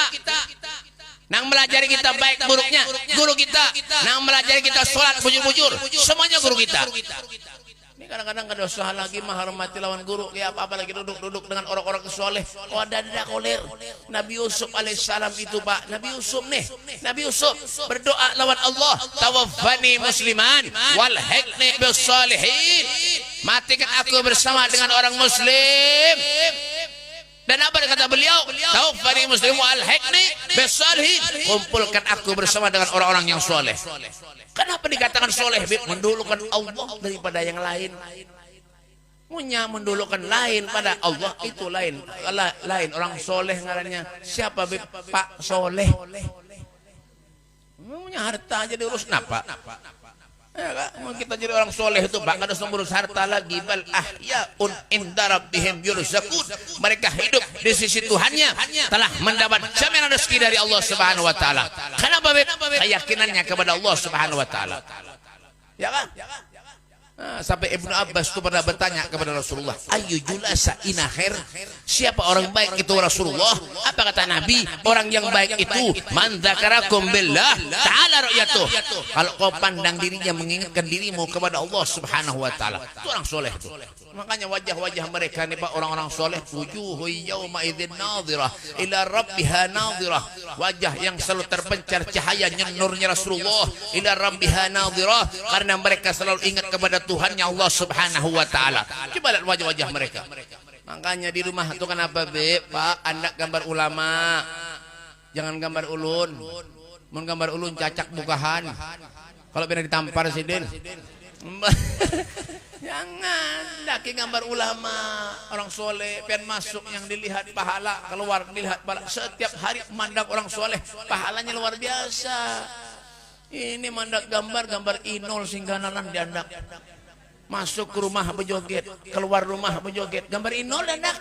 Nang melajari kita baik buruknya guru kita. Nang melajari kita sholat bujur-bujur semuanya guru kita. Kadang-kadang kada usah lagi menghormati lawan guru kayak apa lagi duduk-duduk dengan orang-orang kesoleh. Oh ada koler. Nabi Yusuf alaihissalam itu Pak, Nabi Yusuf berdoa lawan Allah, tawaffani musliman walhiqni bis salihin. Matikan aku bersama dengan orang muslim. Dan apa kata beliau? Tawaffani muslim walhiqni bis salihin. Kumpulkan aku bersama dengan orang-orang yang soleh. Kenapa dikatakan soleh? Mendulukan Allah daripada yang lain. Punya mendulukan lain pada Allah itu lain. Lain orang soleh ngarannya. Siapa Beb? Pak Soleh. Punya harta aja diurus napa? Ya kan? Mau kita jadi orang soleh itu Pak, kada mengurus harta lagi. Bal ahyaun inda rabbihim yurzaqun. Mereka hidup di sisi Tuhannya telah mendapat jaminan rezeki dari Allah Subhanahu wa taala. Kenapa Beb? Keyakinannya kepada Allah Subhanahu wa taala. Ya kan? Sampai Ibnu Abbas itu pernah bertanya kepada Rasulullah, ayu julasa ina khair, siapa orang baik itu Rasulullah? Apa kata Nabi? Orang yang baik itu man dzakarakum billah ta'ala ru'yatuh, kalau kau pandang dirinya mengingatkan dirimu kepada Allah Subhanahu wa taala, itu orang soleh itu. Makanya wajah-wajah mereka nih Pak, orang-orang soleh, wujuhu yauma idzin nadhirah ila rabbiha nadhirah, wajah yang selalu terpencar cahayanya nurnya Rasulullah, ila rabbiha nadhirah, karena mereka selalu ingat kepada Tuhannya Allah Subhanahu wa taala. Coba lihat wajah-wajah mereka. Makanya di rumah itu kenapa Pak, Anda gambar ulama, jangan gambar ulun. Mun gambar ulun cacak bukahan. Kalau benar ditampar sidin. Jangan, laki gambar ulama, orang soleh, pengen masuk yang dilihat pahala, keluar dilihat pahala. Setiap hari mandang orang soleh, pahalanya luar biasa. Ini mandak gambar inol singganalan diandak. Masuk ke rumah bejoget, keluar rumah bejoget, gambar inol diandak.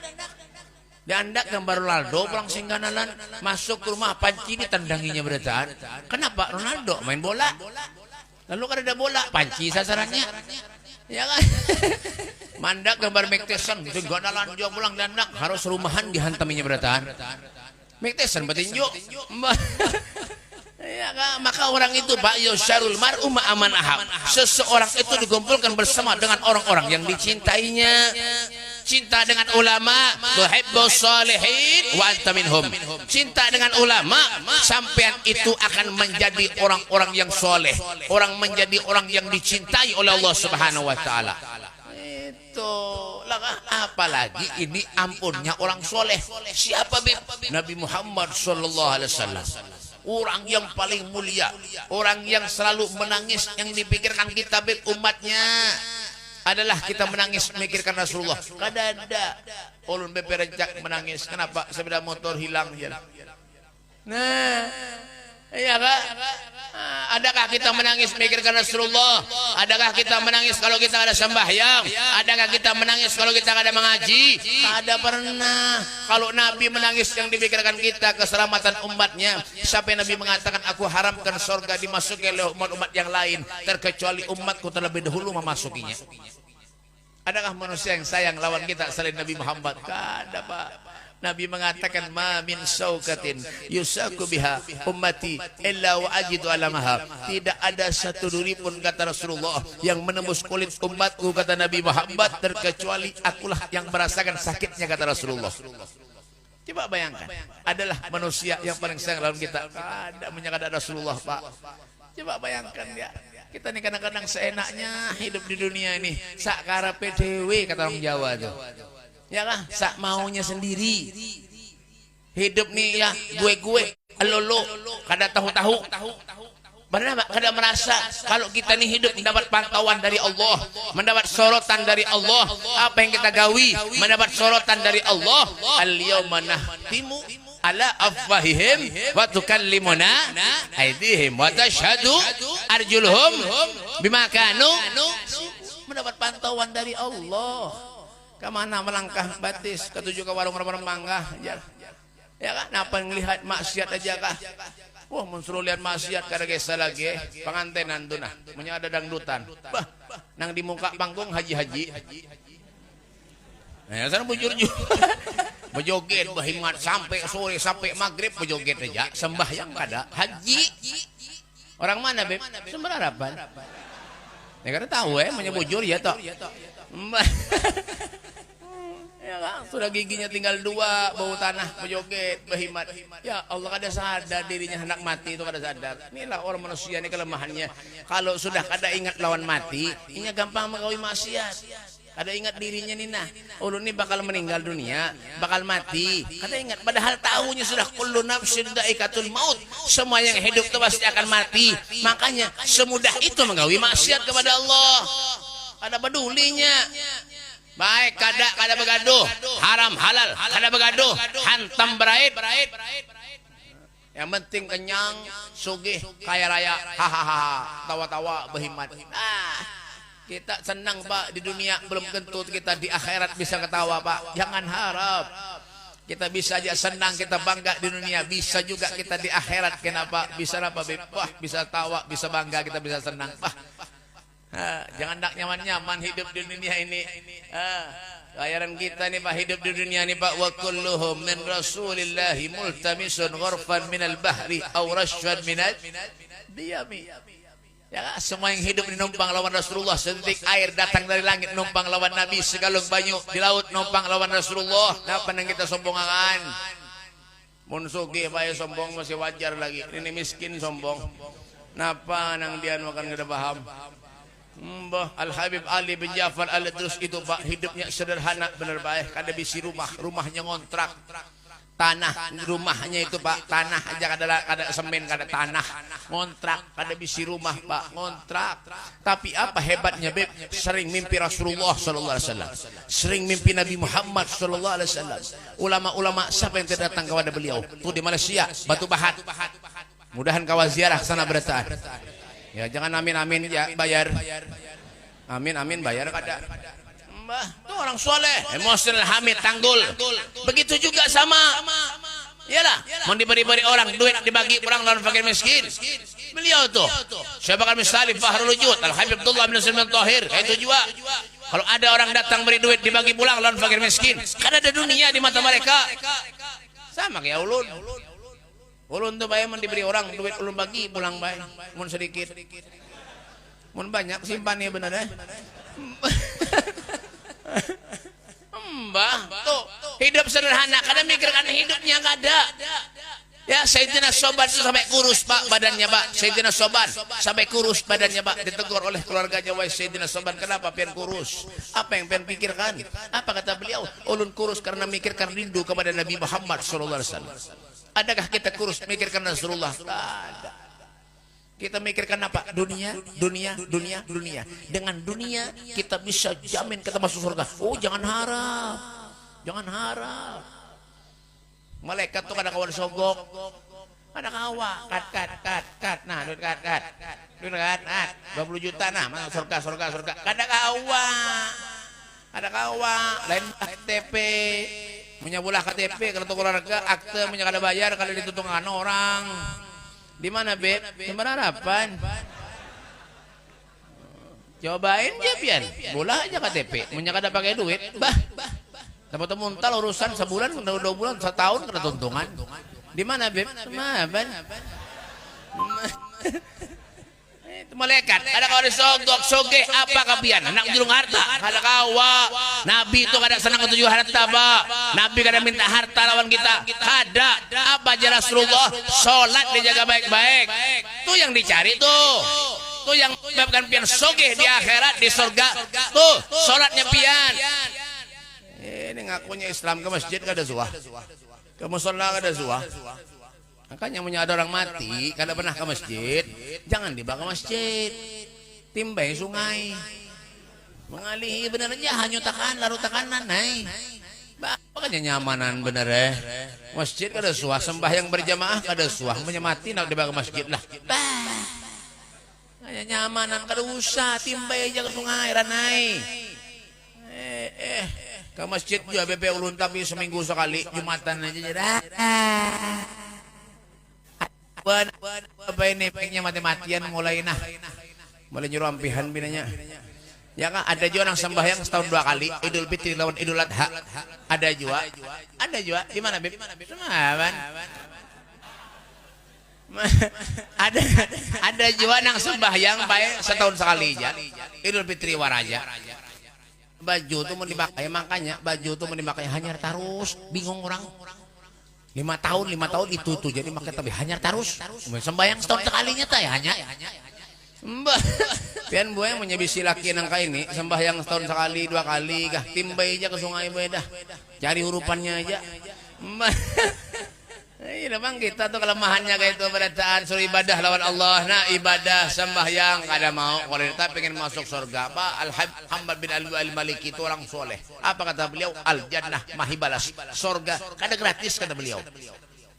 Diandak gambar Ronaldo pulang singganalan, masuk ke rumah panci ditandanginya berataan. Kenapa? Ronaldo main bola. Lalu kan ada bola, panci sasarannya. Ya kan? Mandak gambar Mike Tyson, singganalan dia pulang diandak, harus rumahan dihantaminya berataan. Mike Tyson bertinju. Ya, maka orang itu Pak yusyarul mar'u ma'aman ahab. Seseorang itu dikumpulkan bersama dengan orang-orang yang dicintainya. Cinta dengan ulama, tuhibbus shalihin wa anta minhum. Cinta dengan ulama, sampean itu akan menjadi orang-orang yang soleh, orang menjadi orang yang dicintai oleh Allah Subhanahu wa taala. Itu lah, apalagi ini ampunnya orang soleh. Siapa Nabi Muhammad sallallahu alaihi wasallam. Orang yang paling mulia, orang yang selalu menangis, yang dipikirkan kita umatnya adalah kita menangis memikirkan Rasulullah. Kadada ulun beperencak menangis, kenapa? Sepeda motor hilang ya. Nah, iya Kak. Adakah kita menangis memikirkan Rasulullah? Adakah kita menangis kalau kita ada sembahyang? Adakah kita menangis kalau kita ada mengaji? Tidak pernah. Kalau Nabi menangis yang dipikirkan kita keselamatan umatnya. Sampai Nabi mengatakan, aku haramkan surga dimasuki oleh umat-umat yang lain, terkecuali umatku terlebih dahulu memasukinya. Adakah manusia yang sayang lawan kita selain Nabi Muhammad? Kada Pak. Nabi mengatakan, ma min saukatin yusaku biha ummati illa wa ajidu alamaha. Tidak ada satu duri pun, kata Rasulullah, yang menembus kulit umatku, kata Nabi Muhammad, terkecuali akulah yang merasakan sakitnya, kata Rasulullah. Coba bayangkan, adalah manusia yang paling sayang lawan kita. Ada menyangka Rasulullah Pak. Coba bayangkan ya. Kita nih kadang-kadang seenaknya hidup di dunia ini, sakara PDW kata orang Jawa tuh. Ya kan, sak maunya sendiri. Hidup nih ya, gue lo kada tahu-tahu. Benar kada merasa kalau kita nih hidup mendapat pantauan dari Allah, mendapat sorotan dari Allah. Apa yang kita gawi mendapat sorotan dari Allah. Al-yawma nahtimu ala afwahihim wa tukallimuna aydihim wa tashhadu arjuluhum bima kanu. Mendapat pantauan dari Allah. Kemana melangkah batis, ketujuh ke warung-warung mangga ya kan, apa ngelihat maksiat aja kah? Wah, mensuruh lihat maksiat kada gesa lagi pengantenan tuh nah, punya ada dangdutan. Bah, nang di muka panggung haji-haji. Nah, sana bujur bejoget berhimat sampai sore sampai maghrib bejoget aja, sembahyang kada. Haji. Orang mana, Beb? Sumber harapan. Ya kada tahu menyebujur ya toh. Ya kan, sudah giginya tinggal 2, bau tanah, bejoget, berhimat. Ya Allah, kada sadar dirinya hendak mati itu, kada sadar. Inilah orang manusia ini kelemahannya. Kalau sudah kada ingat lawan mati, ini gampang menggawi maksiat. Kada ingat dirinya nih nah, ulun ini bakal meninggal dunia, bakal mati. Kada ingat, padahal tahunya sudah kullu nafsin dha'iqatul maut. Semua yang hidup itu pasti akan mati. Makanya semudah itu menggawi maksiat kepada Allah. Ada pedulinya. Baik, kada begaduh, haram halal, kada begaduh, hantam beraib. Yang penting kenyang, sugih, kaya raya, hahaha, tawa-tawa, berhimat. Kita senang Pak di dunia, belum tentu kita di akhirat bisa ketawa Pak. Jangan harap. Kita bisa aja senang, kita bangga di dunia, bisa juga kita di akhirat. Kenapa? Bisa apa? Wah, bisa tawa, bisa bangga, kita bisa senang. Wah. Jangan tak nyaman-nyaman hidup di dunia ini. Bayaran kita nih Pak, hidup di dunia ini Pak. Wa kulluhum min rasulillahi multamisun ghurfan minal bahri aw rashwan minal diyami. Ya, semua yang hidup di numpang lawan Rasulullah. Setitik air datang dari langit numpang lawan Nabi. Segalung banyu di laut numpang lawan Rasulullah. Napa yang kita sombongan? Mun sugih bae sombong masih wajar lagi. Ini miskin sombong. Napa nang dia makan kada paham? Mbah Al Habib Ali bin Ja'far Al-Idrus itu Pak, hidupnya sederhana bener baik. Kada bisi rumahnya ngontrak. Tanah rumahnya itu Pak, tanah aja kada semen, kada tanah, ngontrak, kada bisi rumah Pak, ngontrak. Tapi apa hebatnya Beb? Sering mimpi Rasulullah sallallahu alaihi wasallam, sering mimpi Nabi Muhammad sallallahu alaihi wasallam. Ulama-ulama siapa yang tidak datang kepada beliau? Tuh di Malaysia, Batu Bahat. Mudahan kawan ziarah sana berataan. Ya jangan amin ya bayar. Amin bayar kada. Mbah, itu orang soleh, emosional, hamid, tanggul. Begitu juga sama. Iyalah, mau diberi orang duit dibagi orang lawan fakir miskin. Beliau tuh, saya bakal misali Fahrul Wujud, Al Habib Abdullah bin Sulaiman Tahir, kayak itu juga. Kalau ada orang datang beri duit dibagi pulang lawan fakir miskin, kan ada dunia di mata mereka. Sama kayak ulun. Ulun tuh bayar diberi orang duit ulun bagi pulang bayar. Mun sedikit, mun banyak simpan ya benar deh. Mbah, tuh hidup sederhana, kadang mikirkan hidupnya kada. Ya, Sayyidina Soban sampai kurus Pak badannya Pak. Sayyidina Soban sampai kurus badannya Pak. Ditegur oleh keluarganya, wahai Sayyidina Soban, kenapa pian kurus? Apa yang pian pikirkan? Apa kata beliau? Ulun kurus karena mikirkan rindu kepada Nabi Muhammad sallallahu alaihi wasallam. Adakah kita kurus mikirkan Rasulullah? Ada. Kita mikirkan apa? Dunia. Dengan dunia kita bisa jamin kita masuk surga. Oh, jangan harap. Malaikat tuh kada kawan sogok. Ada kawa. Kat. Nah, duit kat. Duit kat. 20 juta nah, masuk surga. Kada kawa. Lain KTP. Menyabulah KTP kalau tukar harga, akte punya kada bayar kalau ditutungan orang. Di mana Beb? Dimana harapan? Cobain aja pian. Bola aja KTP. Punya kada pakai duit. Bah. Dapat muntal urusan sebulan, 2 bulan, setahun kena tuntungan. Di mana Beb? Maban. Itu malaikat. Ada kau disogok soge apa kapian? Anak jurung harta. Kada kawa. Nabi itu kada senang ketujuh harta Pak. Nabi kada minta harta lawan kita. Kada. Apa aja Rasulullah? Sholat dijaga baik-baik. Itu yang dicari tuh. Tuh yang menyebabkan pian soge di akhirat di surga. Tuh sholatnya pian. Ini ngakunya Islam, ke masjid kada suah. Ke musola kada suah. Makanya punya ada orang mati, kada pernah ke masjid, jangan dibawa ke masjid. Timbay sungai. Mengalihi bener aja, hanyutakan, larutakan nanai. Makanya nyamanan bener Masjid kada suah, sembahyang berjamaah kada suah, punya mati nak dibawa ke masjid lah. Kayak nyamanan kada usah, timbay aja ke sungai, ranai. Ke masjid juga BP ulun tapi seminggu sekali, Jumatan aja jadi. Apa ini pengennya mati-matian mulai nyuruh ampihan binanya. Ya kan ada juga orang sembahyang setahun 2 kali, Idul Fitri lawan Idul Adha. Ada juga. Di mana Beb? Semaban. Ada juga nang sembahyang bae setahun sekali aja. Idul Fitri waraja. Baju tuh mau dipakai, makanya baju tuh mau dipakai hanyar terus, bingung orang. 5 tahun itu tuh jadi makai tapi hanyar terus. Sembahyang setahun sekalinya tah ya hanya. Mbah. Pian buaya menyebisi laki nang ka ini sembahyang setahun sekali 2 kali kah timbay aja ke sungai bae dah. Cari hurufannya aja. Mbah. Iya bang kita tuh kelemahannya kayak itu berataan suruh ibadah lawan Allah. Nah ibadah sembahyang kada mau. Kalau kita pengen masuk surga Pak Al-Hambal bin Al-Maliki itu orang soleh. Apa kata beliau? Al-Jannah mahibalas. Surga kada gratis kata beliau.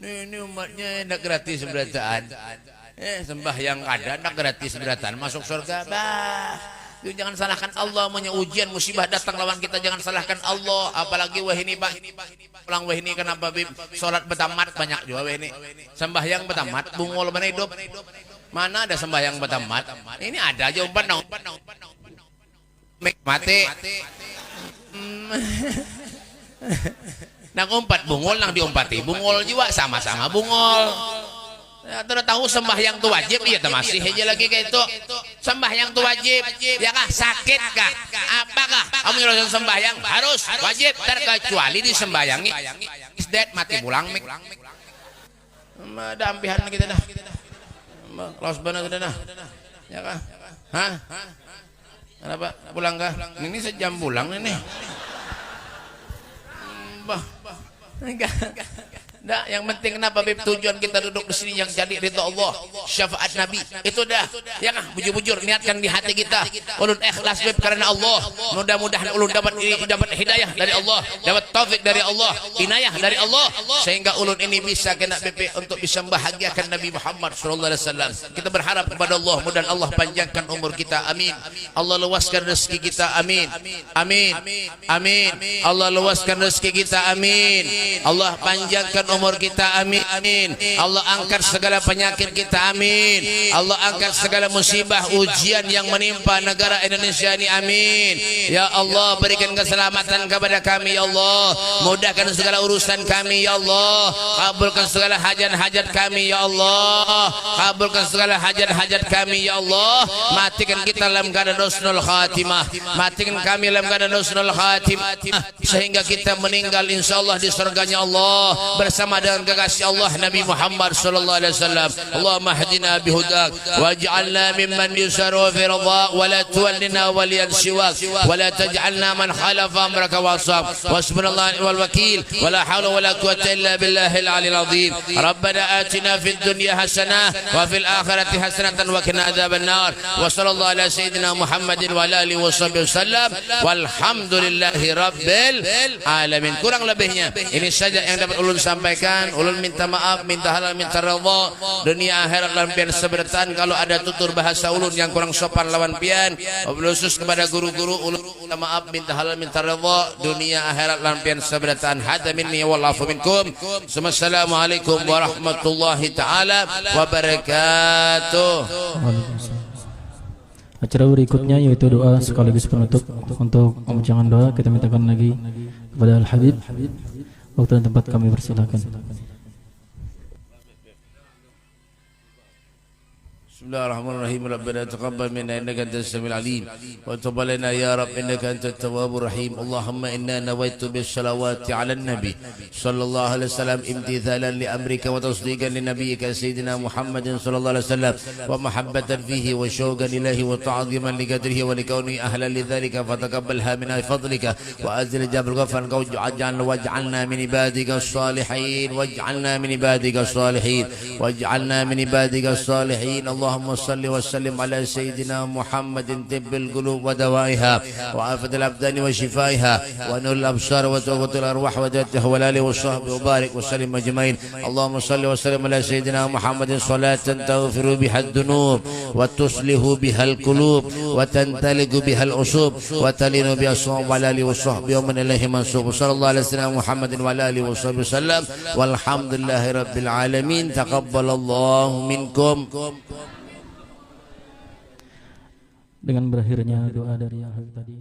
Ini umatnya tidak gratis berataan. Sembahyang kada tidak gratis berataan. Masuk surga bah. Itu jangan salahkan Allah, punya ujian musibah datang lawan kita jangan salahkan Allah. Apalagi wah ini Pak pulang wah ini kenapa Bib salat betamat banyak juga wah ini sembahyang betamat bungol mana hidup mana ada sembahyang betamat ini ada aja umpan mati. Nang umpat bungol nang diumpati bungol juga sama-sama bungol. Ya, terus tahu sembahyang itu wajib, iya masih aja lagi kayak itu. Sembahyang itu wajib, ya kah? Sakit kah? Apakah kamu nyuruh sembahyang harus wajib terkecuali disembayangi is dead mati pulang mik. Ada ampihan kita dah. Klaus benar kita dah. Ya kah? Hah? Kenapa pulang kah? Ini sejam pulang nih. Bah. Enggak. Nah, yang penting kenapa Beb, tujuan kita duduk di sini yang jadi ridha Allah, syafaat Nabi. Itu dah. Ya kan? Bujur-bujur niatkan di hati kita. Ulun ikhlas Beb karena Allah. Mudah-mudahan ulun dapat hidayah dari Allah, dapat taufik dari Allah, inayah dari Allah sehingga ulun ini bisa kena Beb untuk bisa membahagiakan Nabi Muhammad sallallahu alaihi wasallam. Kita berharap kepada Allah, mudah Allah panjangkan umur kita. Amin. Allah luaskan rezeki kita. Amin. Amin. Amin. Allah luaskan rezeki kita. Amin. Allah panjangkan umur kita. Amin. Amin. Allah angkat segala penyakit kita. Amin. Allah angkat segala musibah ujian yang menimpa negara Indonesia ini. Amin. Ya Allah, berikan keselamatan kepada kami ya Allah, mudahkan segala urusan kami ya Allah, kabulkan segala hajat-hajat kami ya Allah, kabulkan segala hajat-hajat kami ya Allah, matikan kita dalam keadaan husnul khatimah, matikan kami dalam keadaan husnul khatimah sehingga kita meninggal insyaallah di surganya Allah bersama dengan kekasih Allah Nabi Muhammad sallallahu alaihi wasallam. Allahumma hdina bihudak waj'alna mimman yusaru fi ridha wa la tuwallina waliyan siwak wa la taj'alna man khalafa amraka wa asab wasbunallahu wal wakil wa la hawla wa la quwwata illa billahil aliyil azim. Rabbana atina fid dunya hasanah wa fil akhirati hasanatan wa qina adzaban nar. Wa sallallahu ala sayyidina Muhammadin wa ala alihi washabbihi wasallam walhamdulillahi rabbil alamin. Kurang lebihnya ini saja yang dapat ulun sampaikan. Ulun minta maaf, minta halal, minta redha dunia akhirat lan pian seberatan kalau ada tutur bahasa ulun yang kurang sopan lawan pian. Khusus kepada guru-guru ulun minta maaf, minta halal, minta redha dunia akhirat lan pian seberatan. Hadza minni wallahu minkum. Assalamualaikum warahmatullahi taala wabarakatuh. Acara berikutnya yaitu doa sekaligus penutup. Untuk pembacaan doa kita mintakan lagi kepada Al Habib. Waktu dan tempat kami persilakan. Bismillahirrahmanirrahim. Rabbana taqabbal minna innaka antas samiul alim wa tub alaina ya rabb innaka antat tawwabur rahim. Allahumma inna nawaitu bis salawati ala nabi sallallahu alaihi wasallam imtithalan li amrika wa tasdiqan li nabiyyika sayyidina Muhammadin sallallahu alaihi wasallam wa mahabbatan fihi wa syauqan ilahi wa ta'ziman li qadrihi wa li kauni ahlan li dhalika fataqabbalha min fadlika wa azil jabal ghafan waj'alna min ibadika as-salihin waj'alna min ibadika as-salihin waj'alna min ibadika as-salihin. اللهم صل وسلم على سيدنا محمد طب القلوب ودوائها وعافية الأبدان وشفائها ونور الأبصار وتوبة الأرواح ودته والآل والصحب وبارك وسلم أجمعين. اللهم صل وسلم على سيدنا محمد صلاة تغفر بها الذنوب وتصلح بها القلوب وتنتلق بها الأصوب وتلين بها الصوم وعلى آله والصحب ومن إليه منسوب. صلى الله على سيدنا محمد وعلى آله وصحبه وسلم والحمد لله رب العالمين. تقبل الله منكم. Dengan berakhirnya doa dari Al Habib tadi.